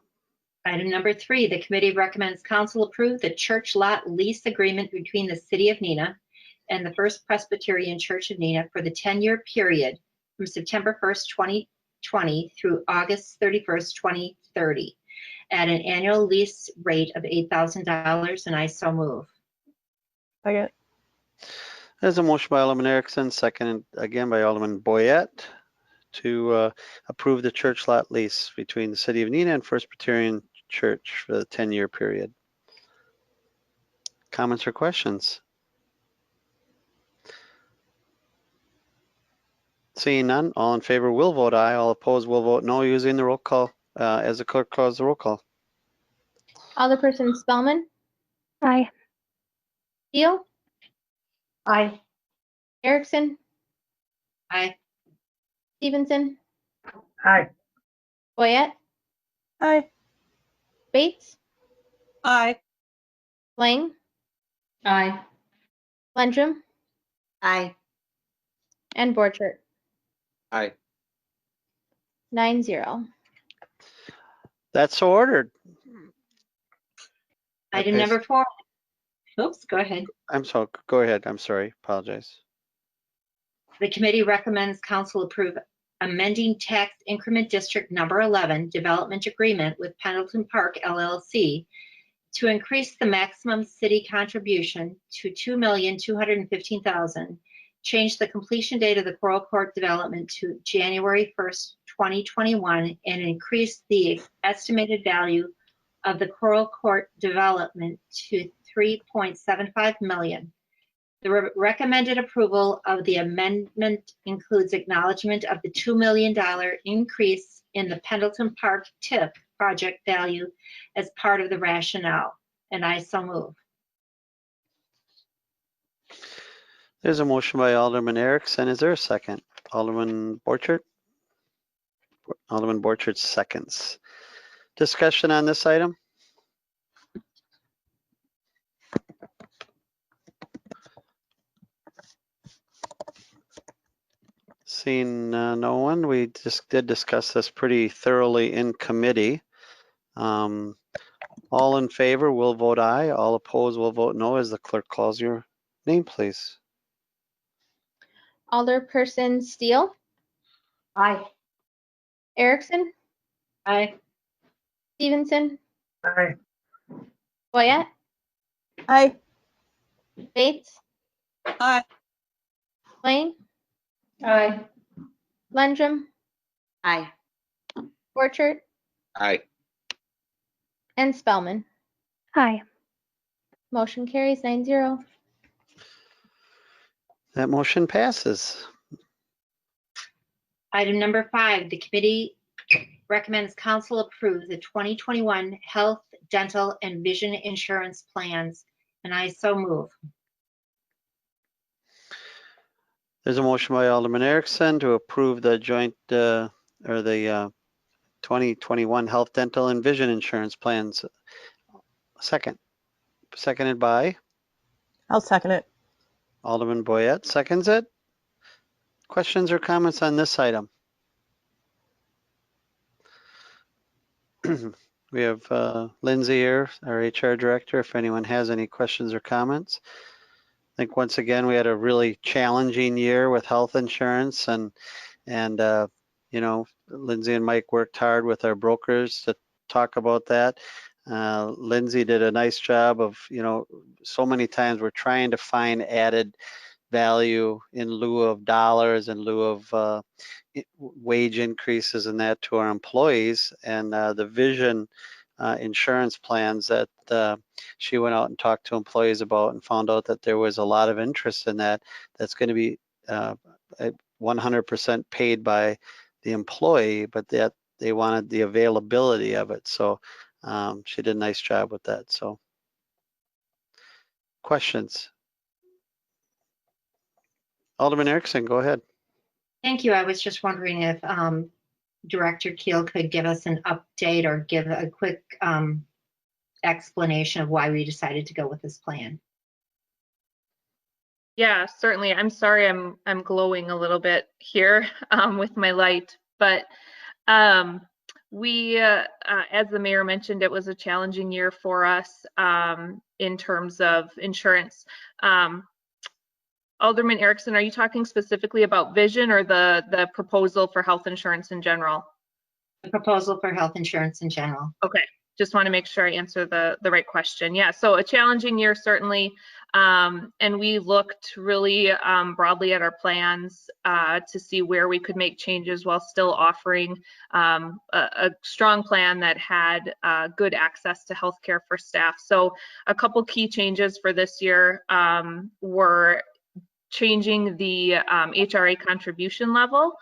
S8: Item number 3, the committee recommends council approve the church lot lease agreement between the City of Neenah and the First Presbyterian Church of Neenah for the 10-year period from September 1st, 2020 through August 31st, 2030 at an annual lease rate of $8,000, and I so move.
S10: Second.
S2: There's a motion by Alderman Erickson, seconded again by Alderman Boyette to approve the church lot lease between the City of Neenah and First Presbyterian Church for the 10-year period. Comments or questions? Seeing none, all in favor will vote aye. All opposed will vote no, using the roll call as the clerk calls the roll call.
S3: Alderperson Spellman,
S13: Aye.
S3: Steele,
S5: Aye.
S3: Erickson,
S8: Aye.
S3: Stevenson,
S11: Aye.
S3: Boyette,
S10: Aye.
S3: Bates,
S7: Aye.
S3: Lang,
S5: Aye.
S3: Landrum,
S8: Aye.
S3: and Borchert.
S12: Aye.
S3: 9-0.
S2: That's so ordered.
S8: Item
S2: Okay.
S8: number 4. Oops, go ahead.
S2: I'm sorry. Go ahead. I'm sorry. Apologize.
S8: The committee recommends council approve amending tax increment district number 11 development agreement with Pendleton Park LLC to increase the maximum city contribution to $2,215,000, change the completion date of the Coral Court development to January 1st, 2021, and increase the estimated value of the Coral Court development to $3.75 million. The recommended approval of the amendment includes acknowledgement of the $2 million increase in the Pendleton Park TIF project value as part of the rationale, and I so move.
S2: There's a motion by Alderman Erickson. Is there a second? Alderman Borchert? Alderman Borchert seconds. Discussion on this item? Seeing no one, we just did discuss this pretty thoroughly in committee. All in favor will vote aye. All opposed will vote no as the clerk calls your name, please.
S3: Alderperson Steele,
S5: Aye.
S3: Erickson,
S8: Aye.
S3: Stevenson,
S11: Aye.
S3: Boyette,
S10: Aye.
S3: Bates,
S7: Aye.
S3: Lang,
S5: Aye.
S3: Landrum,
S8: Aye.
S3: Borchert,
S12: Aye.
S3: and Spellman.
S13: Aye.
S3: Motion carries 9-0.
S2: That motion passes.
S8: Item number 5, the committee recommends council approve the 2021 health, dental, and vision insurance plans, and I so move.
S2: There's a motion by Alderman Erickson to approve the joint or the 2021 health, dental, and vision insurance plans. Seconded by
S10: I'll second it.
S2: Alderman Boyette. Seconds it. Questions or comments on this item? We have Lindsay here, our HR director, if anyone has any questions or comments. I think once again, we had a really challenging year with health insurance and you know, Lindsay and Mike worked hard with our brokers to talk about that. Lindsay did a nice job of, you know, so many times we're trying to find added value in lieu of dollars, in lieu of wage increases and that to our employees. And the vision insurance plans that she went out and talked to employees about and found out that there was a lot of interest in that. That's going to be 100% paid by the employee, but that they wanted the availability of it. So she did a nice job with that. So questions? Alderman Erickson, go ahead.
S8: Thank you. I was just wondering if Director Keel could give us an update or give a quick explanation of why we decided to go with this plan.
S14: Yeah, certainly. I'm sorry I'm glowing a little bit here with my light, but as the mayor mentioned, it was a challenging year for us in terms of insurance. Alderman Erickson, are you talking specifically about vision or the proposal for health insurance in general?
S8: The proposal for health insurance in general.
S14: Okay, just want to make sure I answer the right question. Yeah, so a challenging year certainly, and we looked really broadly at our plans to see where we could make changes while still offering a strong plan that had good access to healthcare for staff. So a couple key changes for this year were changing the HRA contribution level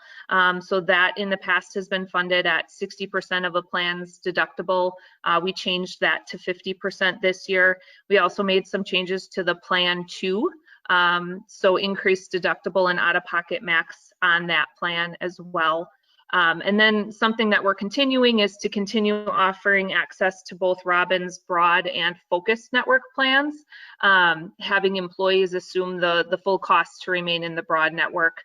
S14: so that in the past has been funded at 60% of a plan's deductible. We changed that to 50% this year. We also made some changes to the plan too. So increased deductible and out-of-pocket max on that plan as well. And then something that we're continuing is to continue offering access to both Robin's broad and focused network plans, having employees assume the full cost to remain in the broad network.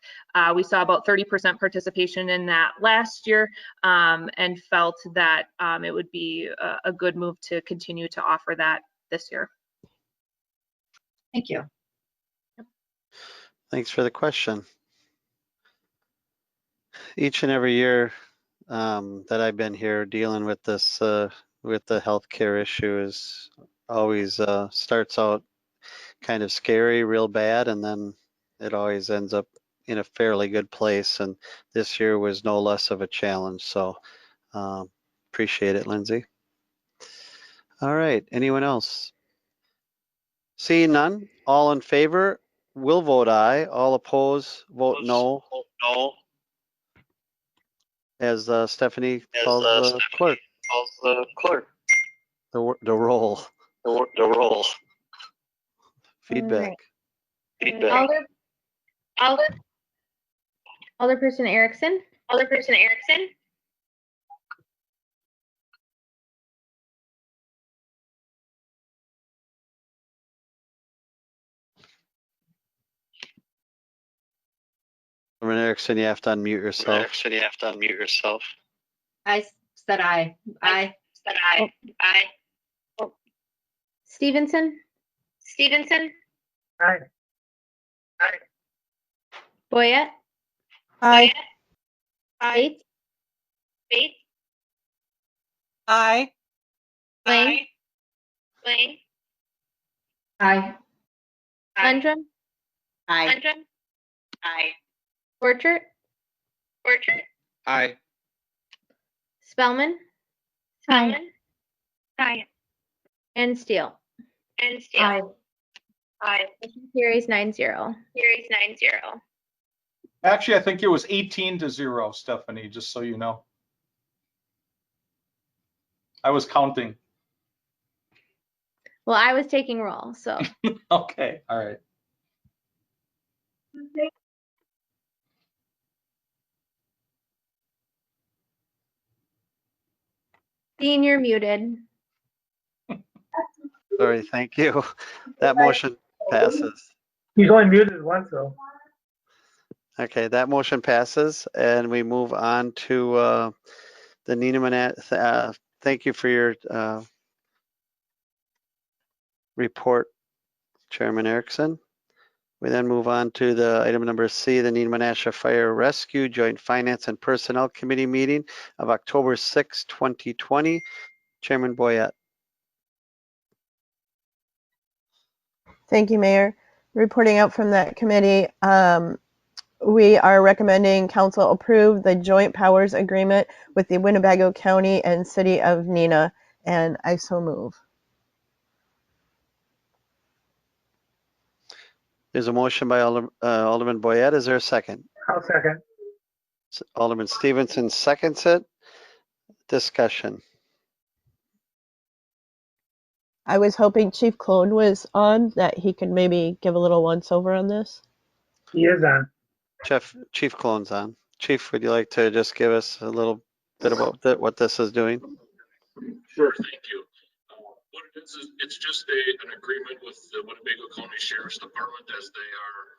S14: We saw about 30% participation in that last year and felt that it would be a good move to continue to offer that this year.
S8: Thank you.
S2: Thanks for the question. Each and every year that I've been here dealing with this, with the healthcare issue is always starts out kind of scary, real bad, and then it always ends up in a fairly good place. And this year was no less of a challenge. So appreciate it, Lindsay. All right, anyone else? Seeing none, all in favor will vote aye. All opposed, vote no. As Stephanie calls the clerk. The roll. Feedback.
S3: Right. Alderperson Erickson.
S2: Alderman Erickson, you have to unmute yourself.
S8: I said aye. Aye.
S3: Stevenson.
S11: Aye.
S3: Boyette.
S10: Aye.
S3: Bates.
S7: Aye.
S3: Lang.
S8: Aye.
S3: Lundrum.
S8: Aye.
S3: Borchert.
S12: Aye.
S3: Spellman.
S13: Aye.
S3: And Steele.
S8: Aye.
S3: Motion carries 9-0.
S15: Actually, I think it was 18-0, Stephanie, just so you know. I was counting.
S3: Well, I was taking roll, so.
S15: Okay, all right.
S3: Dean, you're muted.
S2: Sorry, thank you. That motion passes.
S11: He's only muted once though.
S2: Okay, that motion passes, and we move on to the Neenah. Thank you for your report, Chairman Erickson. We then move on to the item number C, the Neenah Fire Rescue Joint Finance and Personnel Committee meeting of October 6, 2020. Chairman Boyette.
S10: Thank you, Mayor. Reporting out from that committee, we are recommending council approve the joint powers agreement with the Winnebago County and City of Neenah, and I so move.
S2: There's a motion by Alderman Boyette. Is there a second?
S11: I'll second.
S2: Alderman Stevenson seconds it. Discussion.
S10: I was hoping Chief Clone was on, that he could maybe give a little once over on this.
S11: He is on.
S2: Chief Clone's on. Chief, would you like to just give us a little bit about what this is doing?
S16: Sure, thank you. What it is it's just an agreement with the Winnebago County Sheriff's Department, as they are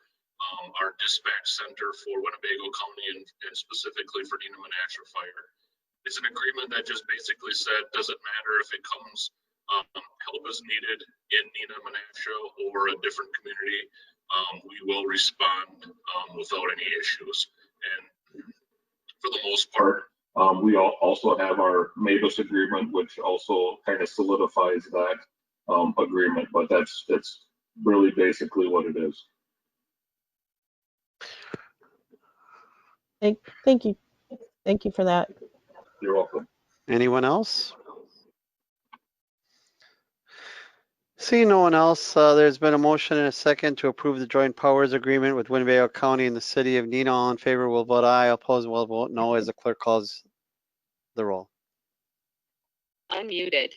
S16: our dispatch center for Winnebago County and specifically for Neenah Fire. It's an agreement that just basically said, doesn't matter if it comes, help is needed in Neenah, Menasha, or a different community, we will respond without any issues. And for the most part, we also have our Mavis agreement, which also kind of solidifies that agreement, but that's really basically what it is.
S10: Thank you. Thank you for that.
S16: You're welcome.
S2: Anyone else? Seeing no one else, there's been a motion and a second to approve the joint powers agreement with Winnebago County and the city of Neenah. All in favor will vote aye. Opposed will vote no as the clerk calls the roll.
S17: Unmuted.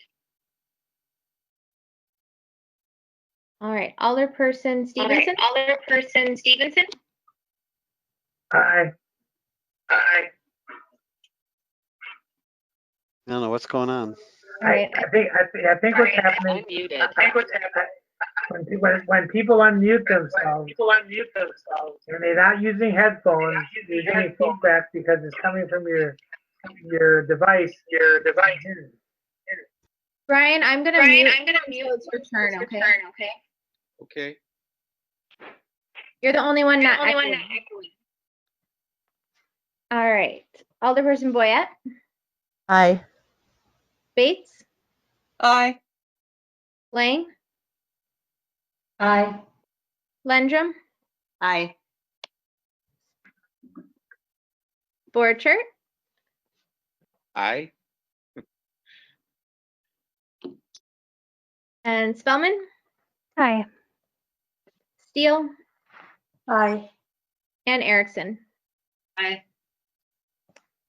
S3: All right, Alderperson Stevenson.
S17: Alderperson Stevenson.
S11: Aye.
S7: Aye.
S2: I don't know what's going on.
S3: All right.
S11: I think what's happening.
S17: Unmuted.
S11: I think what's happening. When people unmute themselves, and they're not using headphones, you're getting feedback because it's coming from your device.
S3: Brian, I'm gonna mute. So it's your turn, okay?
S12: Okay.
S3: You're the only one not echoing. All right, Alderperson Boyette.
S10: Aye.
S3: Bates.
S7: Aye.
S3: Lang.
S5: Aye.
S3: Lendrum.
S7: Aye.
S3: Borchert.
S12: Aye.
S3: And Spellman.
S13: Aye.
S3: Steele.
S5: Aye.
S3: And Erickson.
S8: Aye.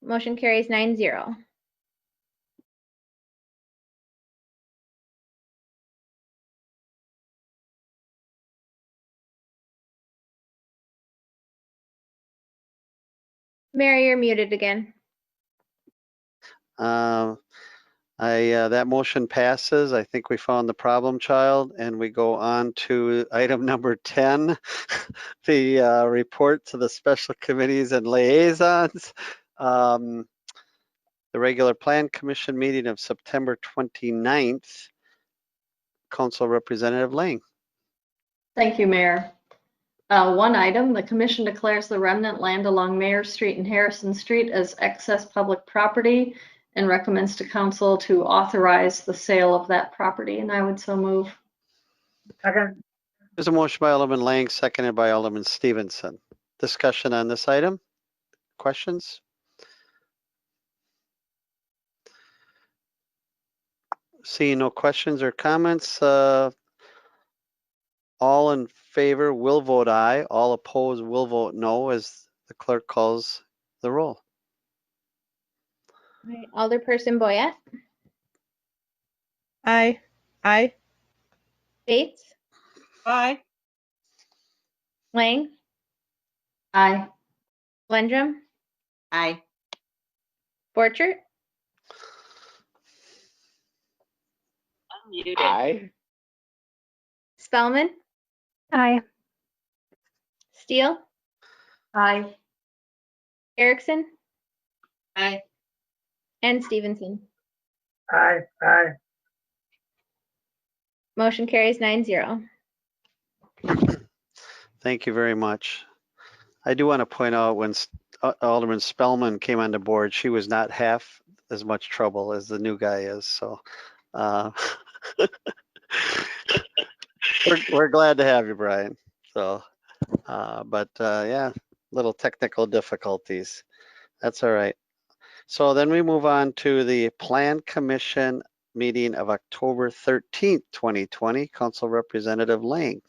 S3: Motion carries 9-0. Mary, you're muted again.
S2: That motion passes. I think we found the problem child, and we go on to item number 10, the report to the special committees and liaisons. The regular plan commission meeting of September 29th. Council Representative Lang.
S5: Thank you, Mayor. One item, the commission declares the remnant land along Mayor Street and Harrison Street as excess public property and recommends to council to authorize the sale of that property, and I would so move.
S11: Second.
S2: There's a motion by Alderman Lang, seconded by Alderman Stevenson. Discussion on this item? Questions? Seeing no questions or comments, all in favor will vote aye. All opposed will vote no as the clerk calls the roll.
S3: All right, Alderperson Boyette.
S10: Aye. Aye.
S3: Bates.
S7: Aye.
S3: Lang.
S5: Aye.
S3: Lendrum.
S7: Aye.
S3: Borchert.
S17: Unmuted.
S12: Aye.
S3: Spellman.
S13: Aye.
S3: Steele.
S5: Aye.
S3: Erickson.
S8: Aye.
S3: And Stevenson.
S11: Aye. Aye.
S3: Motion carries 9-0.
S2: Thank you very much. I do want to point out when Alderman Spellman came on the board, she was not half as much trouble as the new guy is. So we're glad to have you, Brian. So, yeah, little technical difficulties. That's all right. So then we move on to the Plan Commission meeting of October 13th, 2020. Council Representative Lang.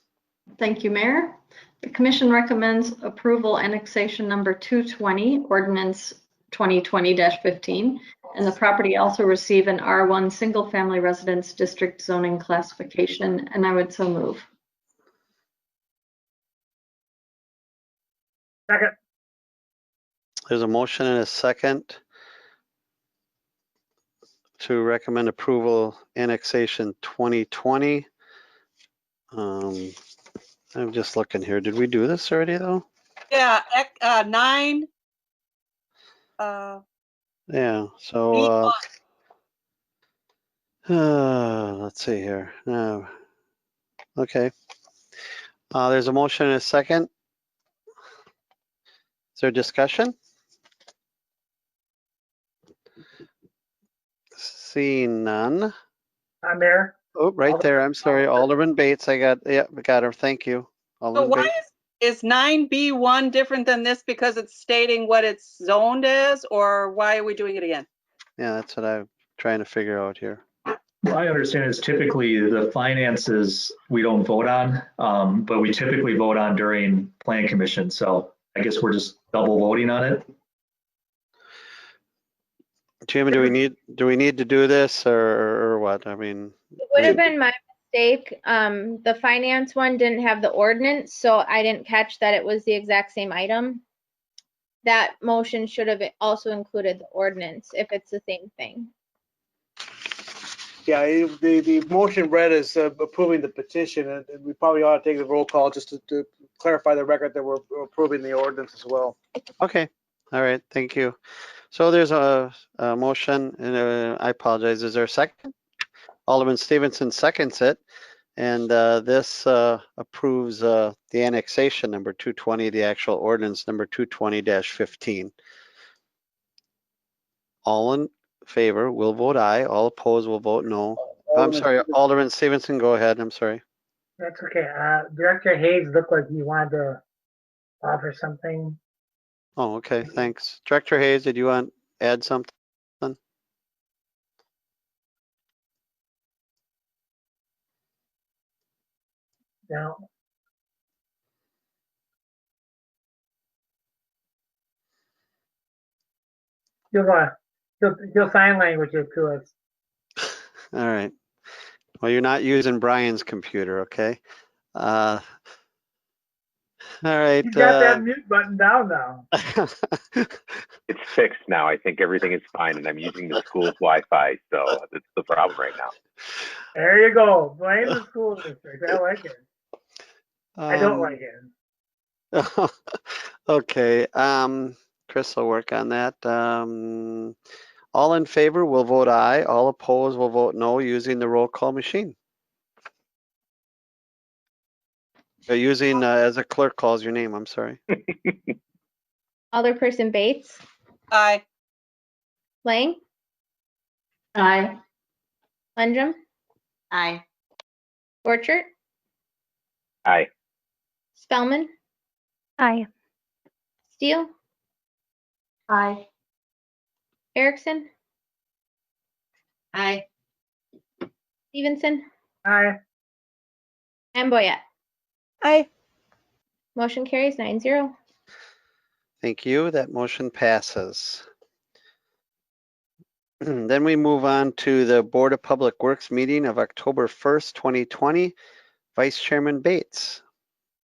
S5: Thank you, Mayor. The commission recommends approval annexation number 220, ordinance 2020-15, and the property also receive an R1 single family residence district zoning classification, and I would so move.
S11: Second.
S2: There's a motion and a second to recommend approval annexation 2020. I'm just looking here. Did we do this already though?
S7: Yeah, 9.
S2: Yeah, so let's see here. Okay. There's a motion and a second. Is there discussion? Seeing none.
S11: Mayor.
S2: Oh, right there. I'm sorry. Alderman Bates. I got her. Thank you.
S7: So
S2: Alderman
S7: why
S2: Bates.
S7: is 9B1 different than this because it's stating what it's zoned as, or why are we doing it again?
S2: Yeah, that's what I'm trying to figure out here.
S9: My understanding is typically the finances we don't vote on, but we typically vote on during plan commission. So I guess we're just double voting on it.
S2: Jim, do we need to do this or what? I mean,
S3: It would have been my mistake. The finance one didn't have the ordinance, so I didn't catch that it was the exact same item. That motion should have also included the ordinance if it's the same thing.
S18: Yeah, the motion read as approving the petition, and we probably ought to take the roll call just to clarify the record that we're approving the ordinance as well.
S2: Okay. All right. Thank you. So there's a motion, and I apologize. Is there a second? Alderman Stevenson seconds it, and this approves the annexation number 220, the actual ordinance number 220-15. All in favor will vote aye. All opposed will vote no. I'm sorry, Alderman Stevenson, go ahead. I'm sorry.
S11: That's okay. Director Hayes looked like he wanted to offer something.
S2: Oh, okay. Thanks. Director Hayes, did you want to add something?
S11: No. He'll sign language it to us.
S2: All right. Well, you're not using Brian's computer, okay? All right.
S11: You got that mute button down now.
S19: It's fixed now. I think everything is fine, and I'm using the school's Wi-Fi, so that's the problem right now.
S11: There you go. Blame the school district. I like it. I don't like it.
S2: Okay. Chris will work on that. All in favor will vote aye. All opposed will vote no using the roll call machine. Using as a clerk calls your name. I'm sorry.
S3: Alderperson Bates.
S7: Aye.
S3: Lang.
S5: Aye.
S3: Lundrum.
S5: Aye.
S3: Borchert.
S19: Aye.
S3: Spellman.
S13: Aye.
S3: Steele.
S5: Aye.
S3: Erickson.
S8: Aye.
S3: Stevenson.
S11: Aye.
S3: And Boyette.
S10: Aye.
S3: Motion carries 9-0.
S2: Thank you. That motion passes. Then we move on to the Board of Public Works meeting of October 1st, 2020. Vice Chairman Bates.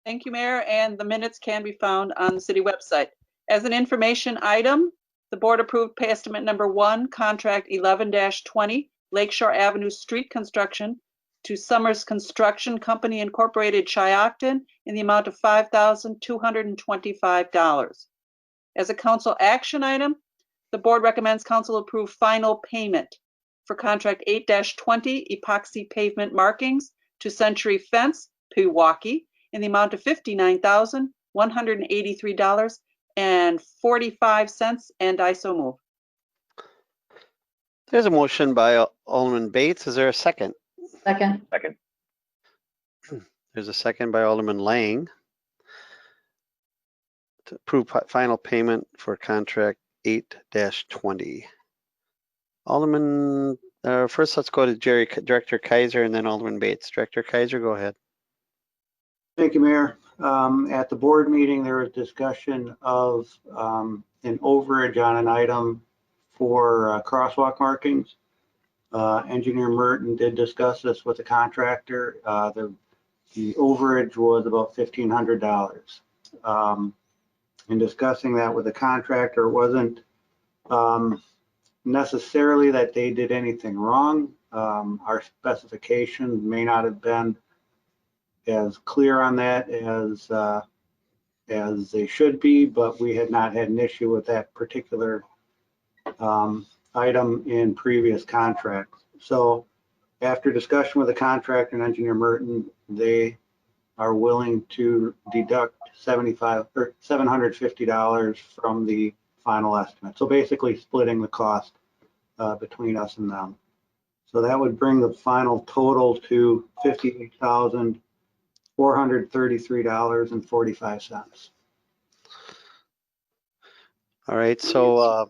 S7: Thank you, Mayor, and the minutes can be found on the city website. As an information item, the board approved pay estimate number 1, contract 11-20, Lakeshore Avenue Street Construction to Summers Construction Company Incorporated, Shiocton, in the amount of $5,225. As a council action item, the board recommends council approve final payment for contract 8-20, epoxy pavement markings to Century Fence, Pewaukee, in the amount of $59,183.45, and I so move.
S2: There's a motion by Alderman Bates. Is there a second?
S5: Second.
S19: Second.
S2: There's a second by Alderman Lang to approve final payment for contract 8-20. Alderman, first let's go to Director Kaiser and then Alderman Bates. Director Kaiser, go ahead.
S20: Thank you, Mayor. At the board meeting, there was discussion of an overage on an item for crosswalk markings. Engineer Merton did discuss this with the contractor. The overage was about $1,500. In discussing that with the contractor, it wasn't necessarily that they did anything wrong. Our specifications may not have been as clear on that as they should be, but we had not had an issue with that particular item in previous contracts. So after discussion with the contractor and engineer Merton, they are willing to deduct $750 from the final estimate. So basically splitting the cost between us and them. So that would bring the final total to $58,433.45.
S21: All right, so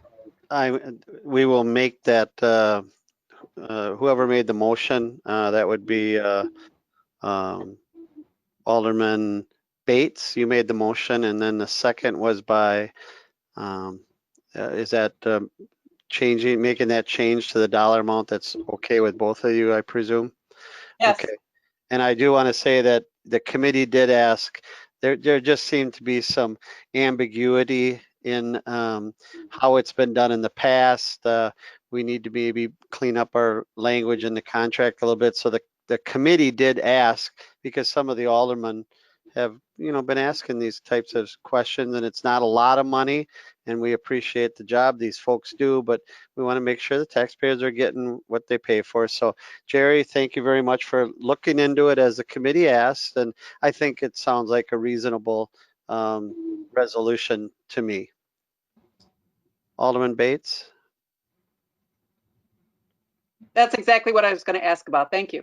S21: we will make that, whoever made the motion, that would be Alderman Bates, you made the motion, and then the second was by, is that making that change to the dollar amount that's okay with both of you, I presume?
S7: Yes.
S21: Okay. And I do want to say that the committee did ask, there just seemed to be some ambiguity in how it's been done in the past. We need to maybe clean up our language in the contract a little bit. So the committee did ask, because some of the aldermen have, been asking these types of questions, and it's not a lot of money, and we appreciate the job these folks do, but we want to make sure the taxpayers are getting what they pay for. So Jerry, thank you very much for looking into it as the committee asked, and I think it sounds like a reasonable resolution to me. Alderman Bates?
S7: That's exactly what I was going to ask about. Thank you.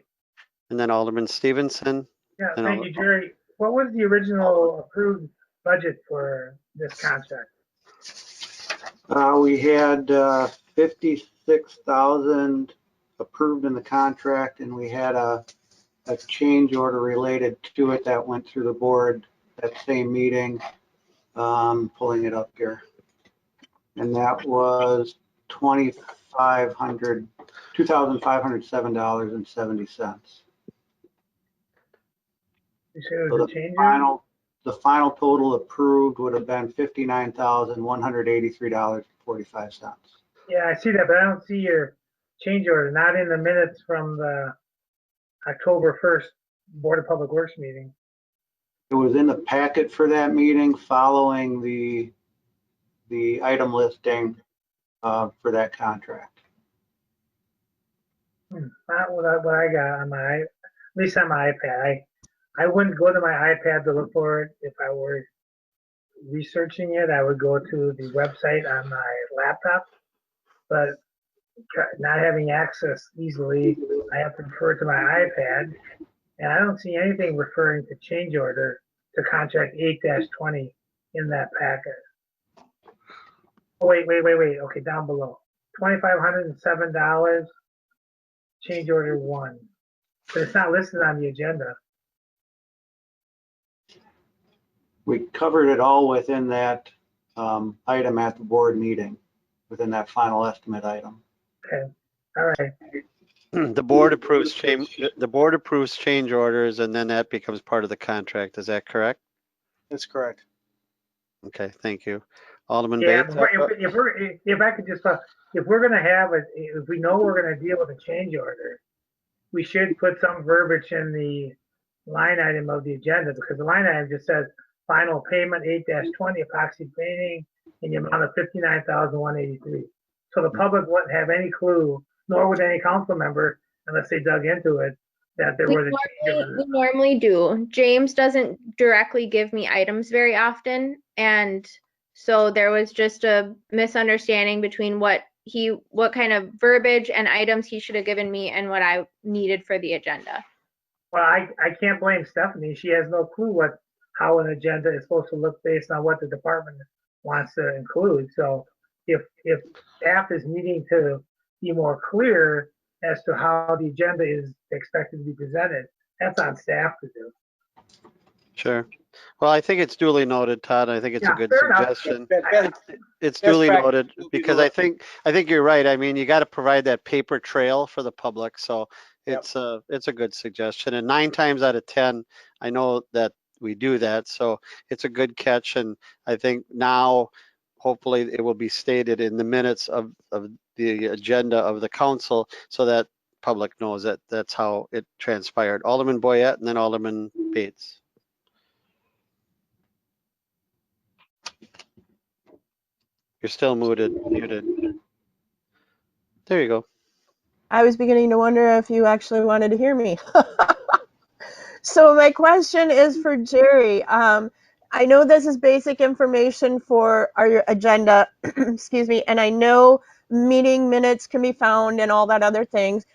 S21: And then Alderman Stevenson?
S11: Yeah,
S21: And
S11: thank you, Jerry. What was the original approved budget for this contract?
S20: We had 56,000 approved in the contract, and we had a change order related to it that went through the board that same meeting. Pulling it up here. And that was $2,507.70.
S11: You said it
S20: So
S11: was a change order?
S20: the final total approved would have been $59,183.45.
S11: Yeah, I see that, but I don't see your change order, not in the minutes from the October 1st Board of Public Works meeting.
S20: It was in the packet for that meeting following the item listing for that contract.
S11: Not what I got on my, at least on my iPad. I wouldn't go to my iPad to look for it if I were researching it. I would go to the website on my laptop, but not having access easily, I have to refer to my iPad, and I don't see anything referring to change order to contract 8-20 in that packet. Oh, wait. Okay, down below. $2,507, change order 1. But it's not listed on the agenda.
S20: We covered it all within that item at the board meeting, within that final estimate item.
S11: Okay, all right.
S21: The board approves change orders, and then that becomes part of the contract. Is that correct?
S18: That's correct.
S21: Okay, thank you. Alderman
S11: Yeah,
S21: Bates?
S11: if I could just, if we're gonna have it, if we know we're gonna deal with a change order, we should put some verbiage in the line item of the agenda, because the line item just says final payment 8-20 epoxy painting in the amount of $59,183. So the public wouldn't have any clue, nor would any council member, unless they dug into it, that there was a change order.
S3: We normally do. James doesn't directly give me items very often, and so there was just a misunderstanding between what kind of verbiage and items he should have given me and what I needed for the agenda.
S11: Well, I can't blame Stephanie. She has no clue how an agenda is supposed to look based on what the department wants to include. So if staff is needing to be more clear as to how the agenda is expected to be presented, that's on staff to do.
S21: Sure. Well, I think it's duly noted, Todd. I think it's a good suggestion. It's duly noted, because I think you're right. I mean, you got to provide that paper trail for the public. So it's a good suggestion. And 9 times out of 10, I know that we do that. So it's a good catch. And I think now, hopefully, it will be stated in the minutes of the agenda of the council, so that public knows that that's how it transpired. Alderman Boyette, and then Alderman Bates. You're still muted. There you go.
S10: I was beginning to wonder if you actually wanted to hear me. So my question is for Jerry. I know this is basic information for our agenda, excuse me, and I know meeting minutes can be found and all that other things.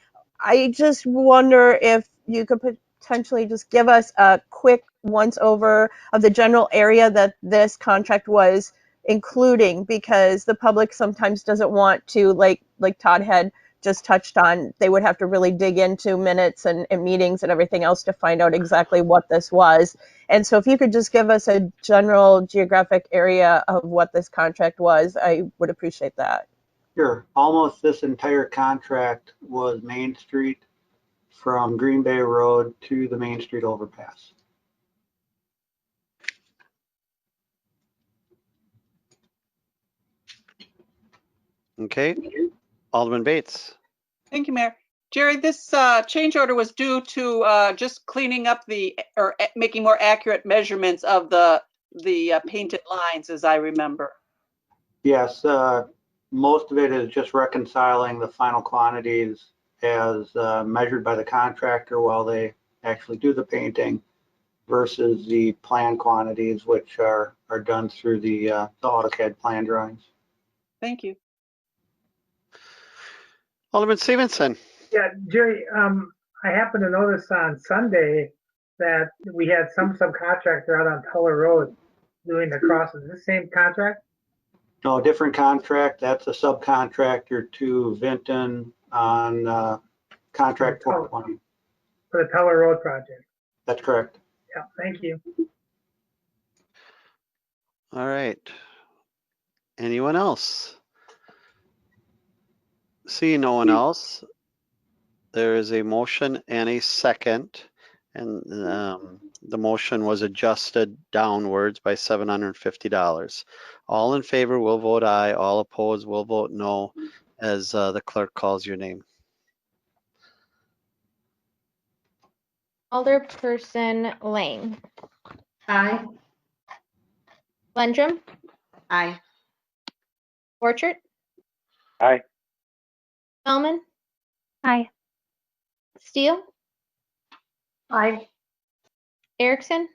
S10: I just wonder if you could potentially just give us a quick once over of the general area that this contract was including, because the public sometimes doesn't want to, like Todd had just touched on, they would have to really dig into minutes and meetings and everything else to find out exactly what this was. And so if you could just give us a general geographic area of what this contract was, I would appreciate that.
S20: Sure. Almost this entire contract was Main Street from Green Bay Road to the Main Street overpass.
S21: Okay. Alderman Bates.
S7: Thank you, Mayor. Jerry, this change order was due to just cleaning up making more accurate measurements of the painted lines, as I remember.
S20: Yes, most of it is just reconciling the final quantities as measured by the contractor while they actually do the painting versus the plan quantities, which are done through the AutoCAD plan drawings.
S7: Thank you.
S21: Alderman Stevenson.
S11: Yeah, Jerry, I happened to notice on Sunday that we had some subcontractor out on Tuller Road doing the crosses. Is this the same contract?
S20: No, different contract. That's a subcontractor to Vinton on contract 420.
S11: For the Tuller Road project.
S20: That's correct.
S11: Yeah, thank you.
S21: All right. Anyone else? See no one else. There is a motion and a second, and the motion was adjusted downwards by $750. All in favor will vote aye. All opposed will vote no as the clerk calls your name.
S3: Alderperson Lang.
S5: Aye.
S3: Landrum.
S8: Aye.
S3: Borchert.
S19: Aye.
S3: Spellman.
S13: Aye.
S3: Steele.
S5: Aye.
S3: Erickson.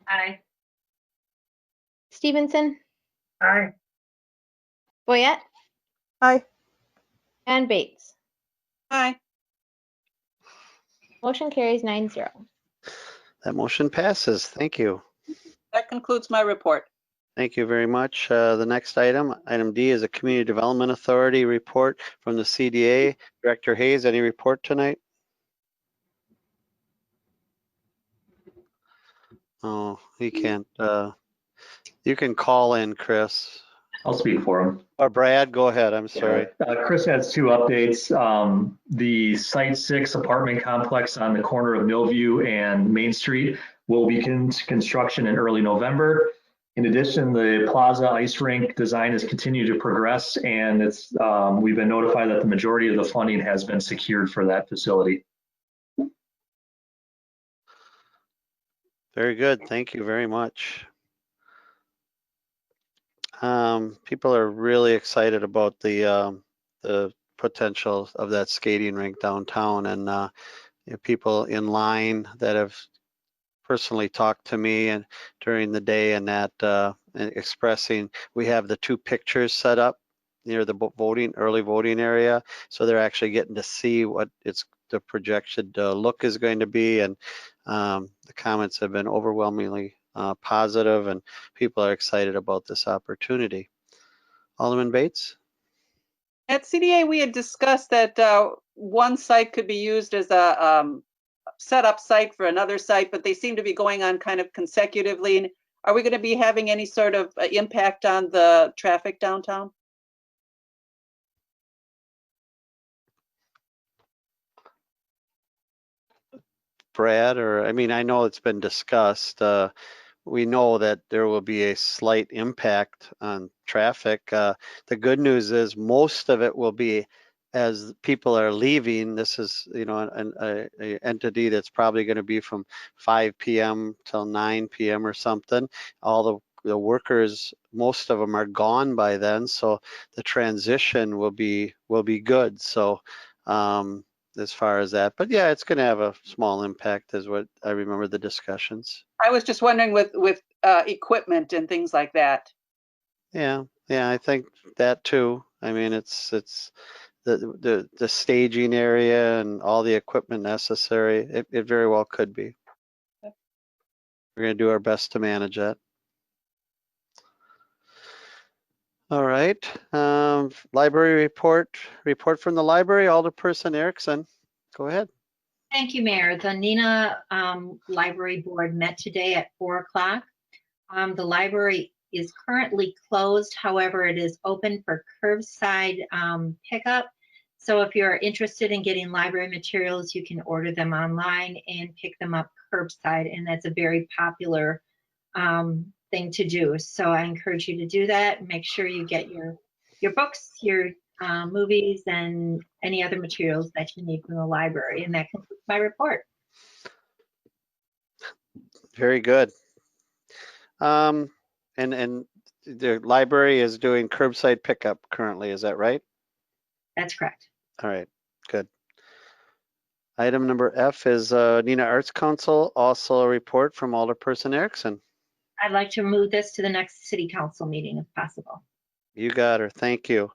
S8: Aye.
S3: Stevenson.
S11: Aye.
S3: Boyette.
S10: Aye.
S3: And Bates.
S7: Aye.
S3: Motion carries 9-0.
S21: That motion passes. Thank you.
S7: That concludes my report.
S21: Thank you very much. The next item, item D, is a Community Development Authority report from the CDA. Director Hayes, any report tonight? Oh, he can't. You can call in, Chris.
S9: I'll speak for him.
S21: Or Brad, go ahead. I'm sorry.
S9: Chris has two updates. The Site 6 apartment complex on the corner of Millview and Main Street will begin construction in early November. In addition, the Plaza Ice Rink design has continued to progress, and we've been notified that the majority of the funding has been secured for that facility.
S21: Very good. Thank you very much. People are really excited about the potential of that skating rink downtown, and you know, people in line that have personally talked to me and during the day and that and expressing. We have the two pictures set up near the early voting area, so they're actually getting to see what the projected look is going to be, and the comments have been overwhelmingly positive, and people are excited about this opportunity. Alderman Bates?
S7: At CDA, we had discussed that one site could be used as a setup site for another site, but they seem to be going on kind of consecutively. Are we going to be having any sort of impact on the traffic downtown?
S21: Brad, or I mean, I know it's been discussed. We know that there will be a slight impact on traffic. The good news is most of it will be as people are leaving. This is, you know, an entity that's probably going to be from 5 p.m. till 9 p.m. or something. All the the workers, most of them are gone by then, so the transition will be good. So as far as that, but yeah, it's going to have a small impact, is what I remember the discussions.
S7: I was just wondering with equipment and things like that.
S21: Yeah, I think that too. I mean, it's the staging area and all the equipment necessary. It very well could be. We're going to do our best to manage that. All right. Library report from the library. Alderperson Erickson, go ahead.
S8: Thank you, Mayor. The Neenah Library Board met today at 4 o'clock. The library is currently closed. However, it is open for curbside pickup. So if you're interested in getting library materials, you can order them online and pick them up curbside. And that's a very popular thing to do. So I encourage you to do that. Make sure you get your books, your movies, and any other materials that you need from the library. And that concludes my report.
S21: Very good. And the library is doing curbside pickup currently, is that right?
S8: That's correct.
S21: All right, good. Item number F is Neenah Arts Council, also a report from Alderperson Erickson.
S8: I'd like to move this to the next city council meeting if possible.
S21: You got her, thank you.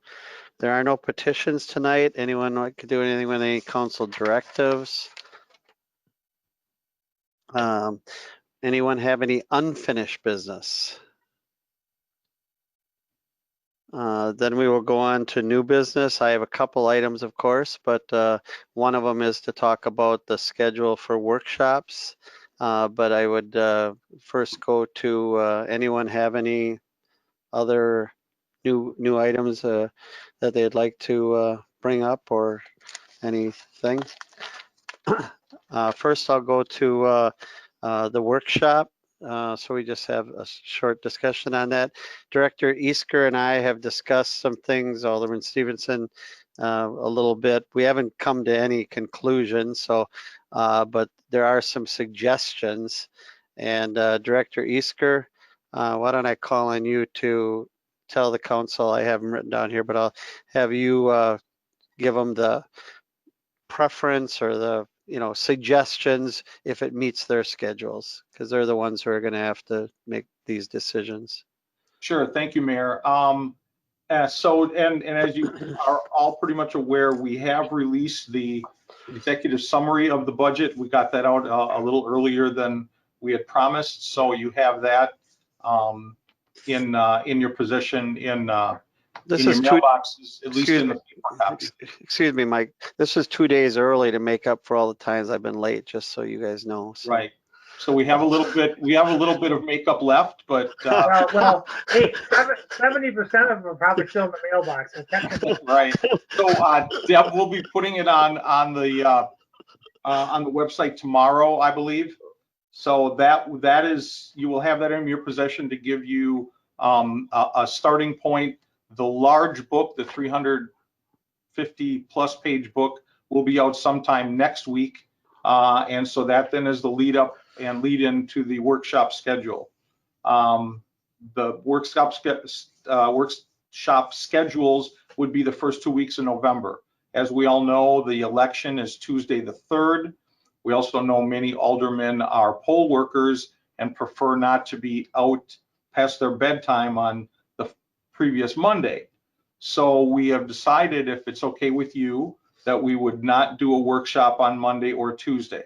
S21: There are no petitions tonight. Anyone like to do anything with any council directives? Anyone have any unfinished business? Then we will go on to new business. I have a couple items, of course, but one of them is to talk about the schedule for workshops. But I would first go to anyone have any other new items that they'd like to bring up or anything. First, I'll go to the workshop. So we just have a short discussion on that. Director Easker and I have discussed some things, Alderman Stevenson, a little bit. We haven't come to any conclusions, so but there are some suggestions. And Director Easker, why don't I call on you to tell the council, I have them written down here, but I'll have you give them the preference or the suggestions if it meets their schedules, because they're the ones who are going to have to make these decisions.
S15: Sure, thank you, Mayor. So as you are all pretty much aware, we have released the executive summary of the budget. We got that out a little earlier than we had promised, so you have that in your position in your mailboxes, at least in the paper copy.
S21: Excuse me, Mike. This is 2 days early to make up for all the times I've been late, just so you guys know. So.
S15: Right. So we have a little bit of makeup left, but
S11: well, hey, 70% of them are probably still in the mailbox.
S15: Right. So Deb will be putting it on the website tomorrow, I believe. So that is, you will have that in your possession to give you a starting point. The large book, the 350 plus page book, will be out sometime next week. And so that then is the lead up and lead into the workshop schedule. The workshop schedules would be the first 2 weeks in November. As we all know, the election is Tuesday the 3rd. We also know many aldermen are poll workers and prefer not to be out past their bedtime on the previous Monday. So we have decided, if it's okay with you, that we would not do a workshop on Monday or Tuesday.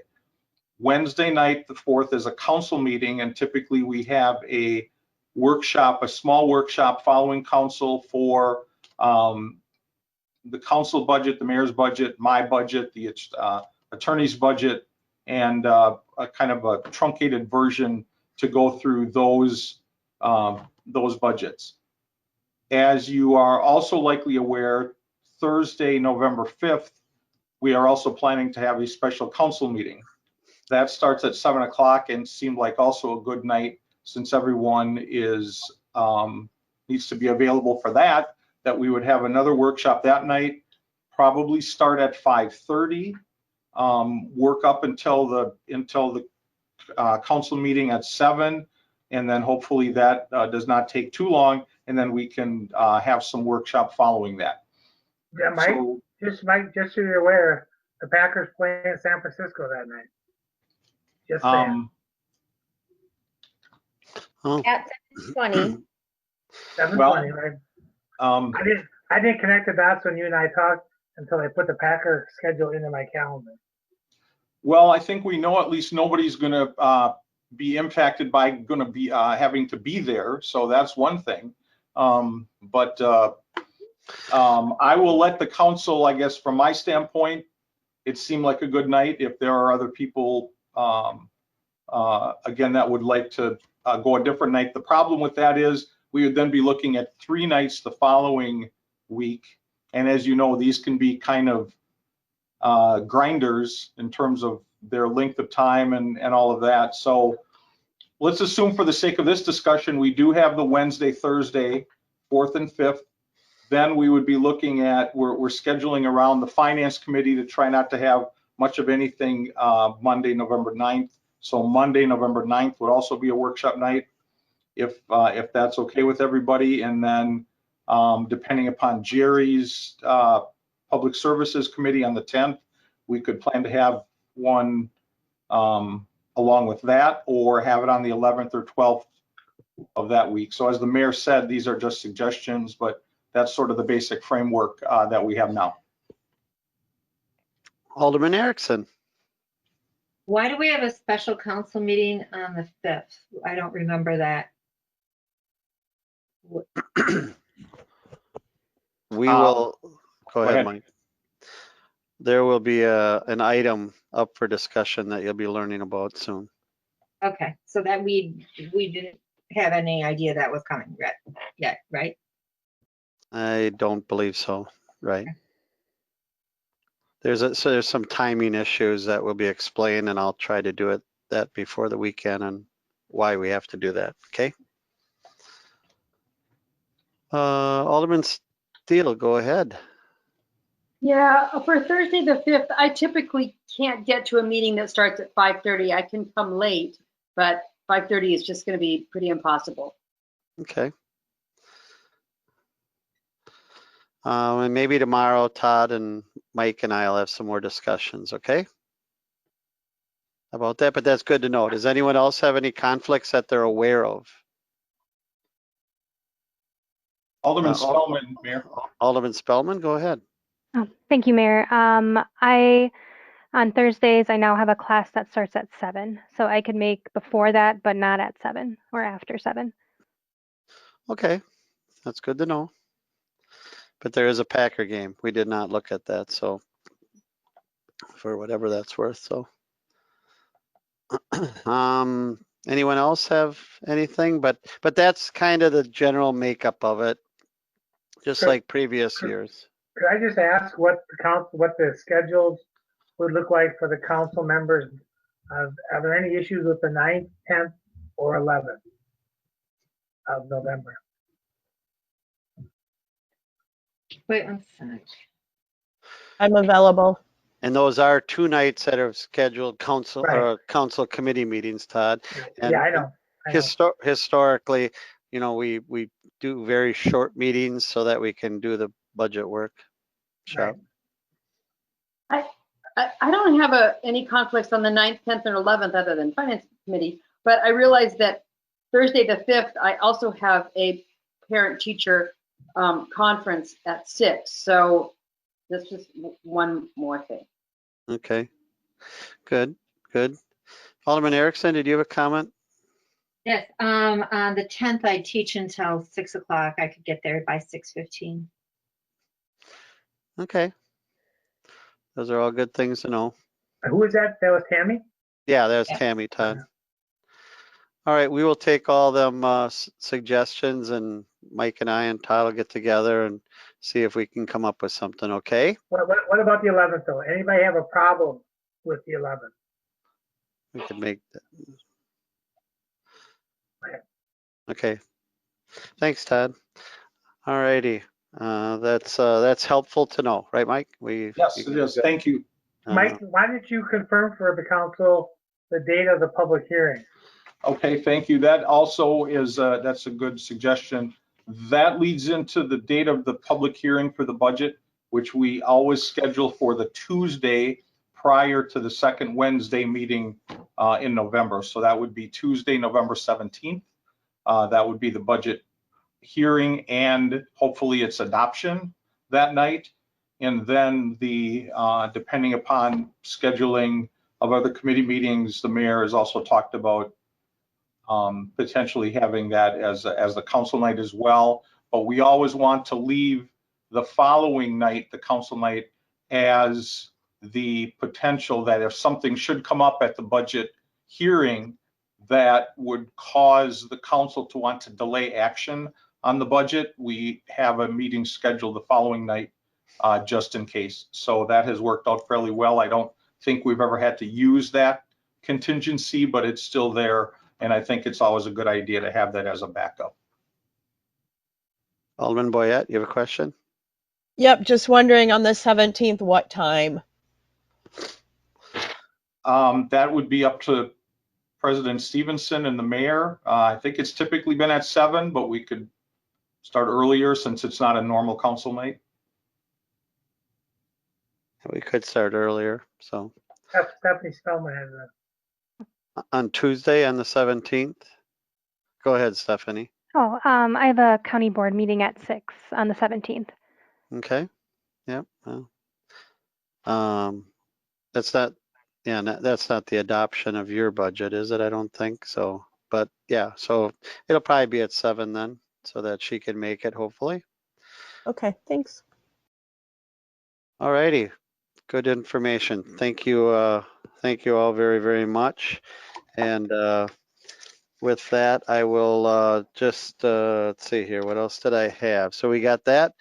S15: Wednesday night, the 4th, is a council meeting, and typically we have a workshop, a small workshop following council for the council budget, the mayor's budget, my budget, the attorney's budget, and a kind of a truncated version to go through those budgets. As you are also likely aware, Thursday, November 5th, we are also planning to have a special council meeting. That starts at 7 o'clock and seemed like also a good night, since everyone is needs to be available for that we would have another workshop that night, probably start at 5:30, work up until the council meeting at 7. And then hopefully that does not take too long, and then we can have some workshop following that.
S11: Yeah, Mike,
S15: So,
S11: just so you're aware, the Packers play in San Francisco that night. Just saying.
S3: At 7:20.
S11: 7:20, right? I didn't connect the dots when you and I talked until I put the Packer schedule into my calendar.
S15: well, I think we know at least nobody's going to be impacted by going to be having to be there, so that's one thing. But I will let the council, I guess, from my standpoint, it seemed like a good night. If there are other people, again, that would like to go a different night. The problem with that is we would then be looking at 3 nights the following week. And as you know, these can be kind of grinders in terms of their length of time and all of that. So let's assume for the sake of this discussion, we do have the Wednesday, Thursday, 4th and 5th. Then we would be looking at, we're scheduling around the finance committee to try not to have much of anything Monday, November 9th. So Monday, November 9th would also be a workshop night, if that's okay with everybody. And then depending upon Jerry's Public Services Committee on the 10th, we could plan to have one along with that, or have it on the 11th or 12th of that week. So as the mayor said, these are just suggestions, but that's sort of the basic framework that we have now.
S21: Alderman Erickson.
S8: Why do we have a special council meeting on the 5th? I don't remember that.
S21: We will, go ahead,
S15: ahead.
S21: Mike. There will be an item up for discussion that you'll be learning about soon.
S8: Okay, so that we didn't have any idea that was coming yet, right?
S21: I don't believe so, right? So there's some timing issues that will be explained, and I'll try to do that before the weekend and why we have to do that, okay? Alderman Steele, go ahead.
S1: Yeah, for Thursday the 5th, I typically can't get to a meeting that starts at 5:30. I can come late, but 5:30 is just going to be pretty impossible.
S21: Okay. And maybe tomorrow, Todd and Mike and I will have some more discussions, okay? About that, but that's good to know. Does anyone else have any conflicts that they're aware of?
S15: Alderman Spellman, Mayor.
S21: Alderman Spellman, go ahead.
S13: Oh, thank you, Mayor. On Thursdays, I now have a class that starts at 7, so I could make before that, but not at 7 or after 7.
S21: Okay, that's good to know. But there is a Packer game. We did not look at that, so for whatever that's worth. So, anyone else have anything? But that's kind of the general makeup of it, just like previous years.
S11: Could I just ask what the schedules would look like for the council members? Are there any issues with the 9th, 10th, or 11th of November?
S8: Wait one sec.
S10: I'm available.
S21: And those are 2 nights that are scheduled council
S11: Right.
S21: council committee meetings, Todd. And
S11: Yeah, I know.
S21: historically, you know, we do very short meetings so that we can do the budget work.
S11: Right.
S1: I don't have any conflicts on the 9th, 10th, and 11th other than finance committee, but I realize that Thursday the 5th, I also have a parent-teacher conference at 6. So that's just one more thing.
S21: Okay, good. Alderman Erickson, did you have a comment?
S8: Yes, on the 10th, I teach until 6 o'clock. I could get there by 6:15.
S21: Okay. Those are all good things to know.
S11: Who was that? That was Tammy?
S21: Yeah, there's Tammy, Todd. All right, we will take all them suggestions, and Mike and I and Todd will get together and see if we can come up with something, okay?
S11: What about the 11th, though? Anybody have a problem with the 11th?
S21: We could make that. Okay. Thanks, Todd. All righty. That's helpful to know, right, Mike?
S15: Yes, it is. Thank you.
S11: Mike, why did you confirm for the council the date of the public hearing?
S15: Okay, thank you. That also is, that's a good suggestion. That leads into the date of the public hearing for the budget, which we always schedule for the Tuesday prior to the second Wednesday meeting in November. So that would be Tuesday, November 17th. That would be the budget hearing and hopefully its adoption that night. And then the, depending upon scheduling of other committee meetings, the mayor has also talked about potentially having that as the council night as well. But we always want to leave the following night, the council night, as the potential that if something should come up at the budget hearing that would cause the council to want to delay action on the budget, we have a meeting scheduled the following night just in case. So that has worked out fairly well. I don't think we've ever had to use that contingency, but it's still there. And I think it's always a good idea to have that as a backup.
S21: Alderman Boyette, you have a question?
S10: Yep, just wondering on the 17th, what time?
S15: That would be up to President Stevenson and the mayor. I think it's typically been at 7, but we could start earlier since it's not a normal council night.
S21: We could start earlier, so.
S11: Stephanie Spellman has a.
S21: On Tuesday, on the 17th? Go ahead, Stephanie.
S13: Oh, I have a county board meeting at 6 on the 17th.
S21: Okay, yep. Well, that's not, yeah, that's not the adoption of your budget, is it? I don't think so. But yeah, so it'll probably be at 7 then, so that she can make it, hopefully.
S10: Okay, thanks.
S21: All righty, good information. Thank you all very, very much. And with that, I will just, let's see here, what else did I have? So we got that.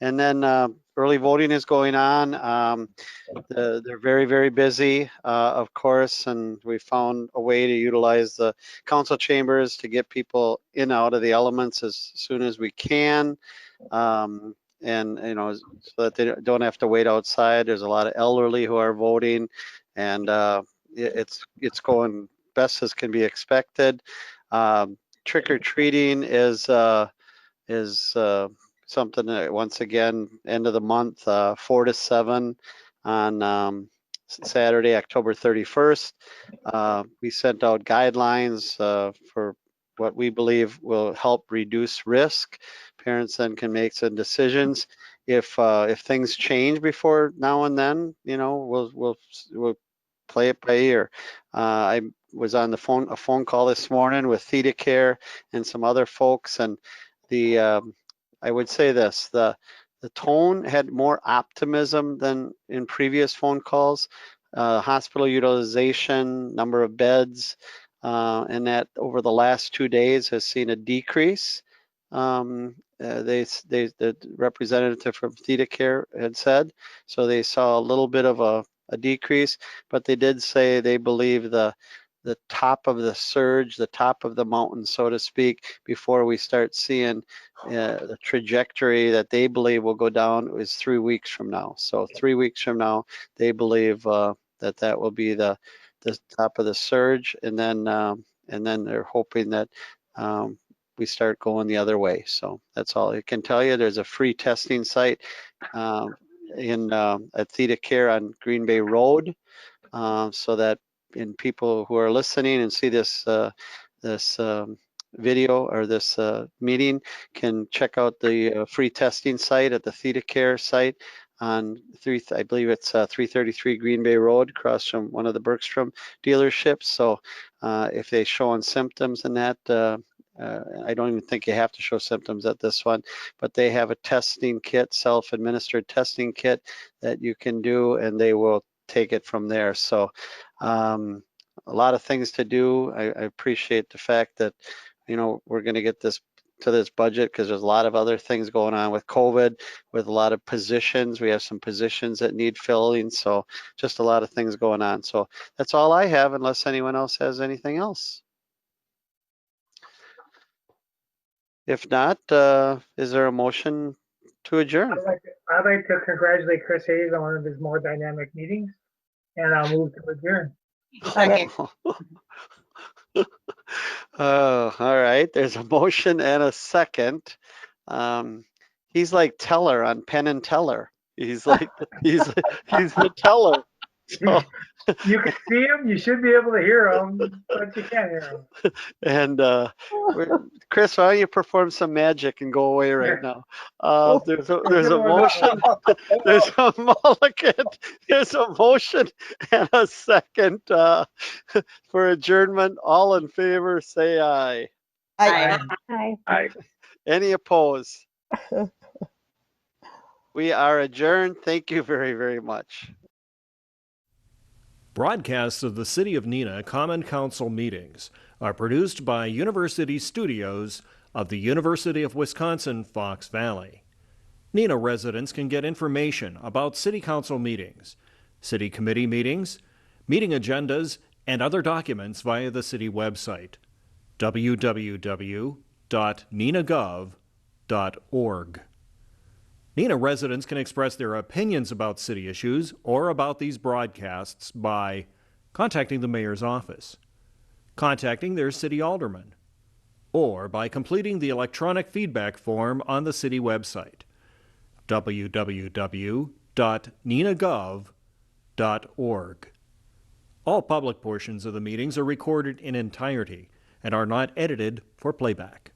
S21: And then early voting is going on. They're very, very busy, of course, and we found a way to utilize the council chambers to get people in and out of the elements as soon as we can. And, you know, so that they don't have to wait outside. There's a lot of elderly who are voting, and it's going best as can be expected. Trick or treating is something that, once again, end of the month, 4 to 7 on Saturday, October 31st. We sent out guidelines for what we believe will help reduce risk. Parents then can make some decisions. If things change before now and then, you know, we'll play it by ear. I was on a phone call this morning with Theta Care and some other folks, and I would say this, the tone had more optimism than in previous phone calls. Hospital utilization, number of beds, and that over the last 2 days has seen a decrease. The representative from Theta Care had said, so they saw a little bit of a decrease, but they did say they believe the top of the surge, the top of the mountain, so to speak, before we start seeing the trajectory that they believe will go down is 3 weeks from now. So 3 weeks from now, they believe that will be the top of the surge, and then they're hoping that we start going the other way. So that's all I can tell you. There's a free testing site at Theta Care on Green Bay Road, so that people who are listening and see this video or this meeting can check out the free testing site at the Theta Care site on I believe it's 333 Green Bay Road, across from one of the Bergstrom dealerships. So if they showing symptoms in that, I don't even think you have to show symptoms at this one, but they have a testing kit, self-administered testing kit that you can do, and they will take it from there. So a lot of things to do. I appreciate the fact that, you know, we're going to get this to this budget, because there's a lot of other things going on with COVID, with a lot of positions. We have some positions that need filling, so just a lot of things going on. So that's all I have, unless anyone else has anything else. If not, is there a motion to adjourn?
S11: I'd like to congratulate Chris Hayes on one of his more dynamic meetings, and I'll move to adjourn.
S10: Second.
S21: Oh, all right. There's a motion and a second. He's like Teller on Penn and Teller. He's like he's the teller. So,
S11: You can see him, you should be able to hear him, but you can't hear him.
S21: and Chris, why don't you perform some magic and go away right now? There's a motion. There's a mulligan. There's a motion and a second for adjournment. All in favor, say aye.
S10: Aye.
S13: Aye.
S21: Any opposed? We are adjourned. Thank you very, very much.
S4: Broadcasts of the City of Neenah Common Council meetings are produced by University Studios of the University of Wisconsin-Fox Valley. Neenah residents can get information about City Council meetings, City Committee meetings, meeting agendas, and other documents via the City website, www.neenahgov.org. Neenah residents can express their opinions about city issues or about these broadcasts by contacting the mayor's office, contacting their city alderman, or by completing the electronic feedback form on the city website, www.neenahgov.org. All public portions of the meetings are recorded in entirety and are not edited for playback.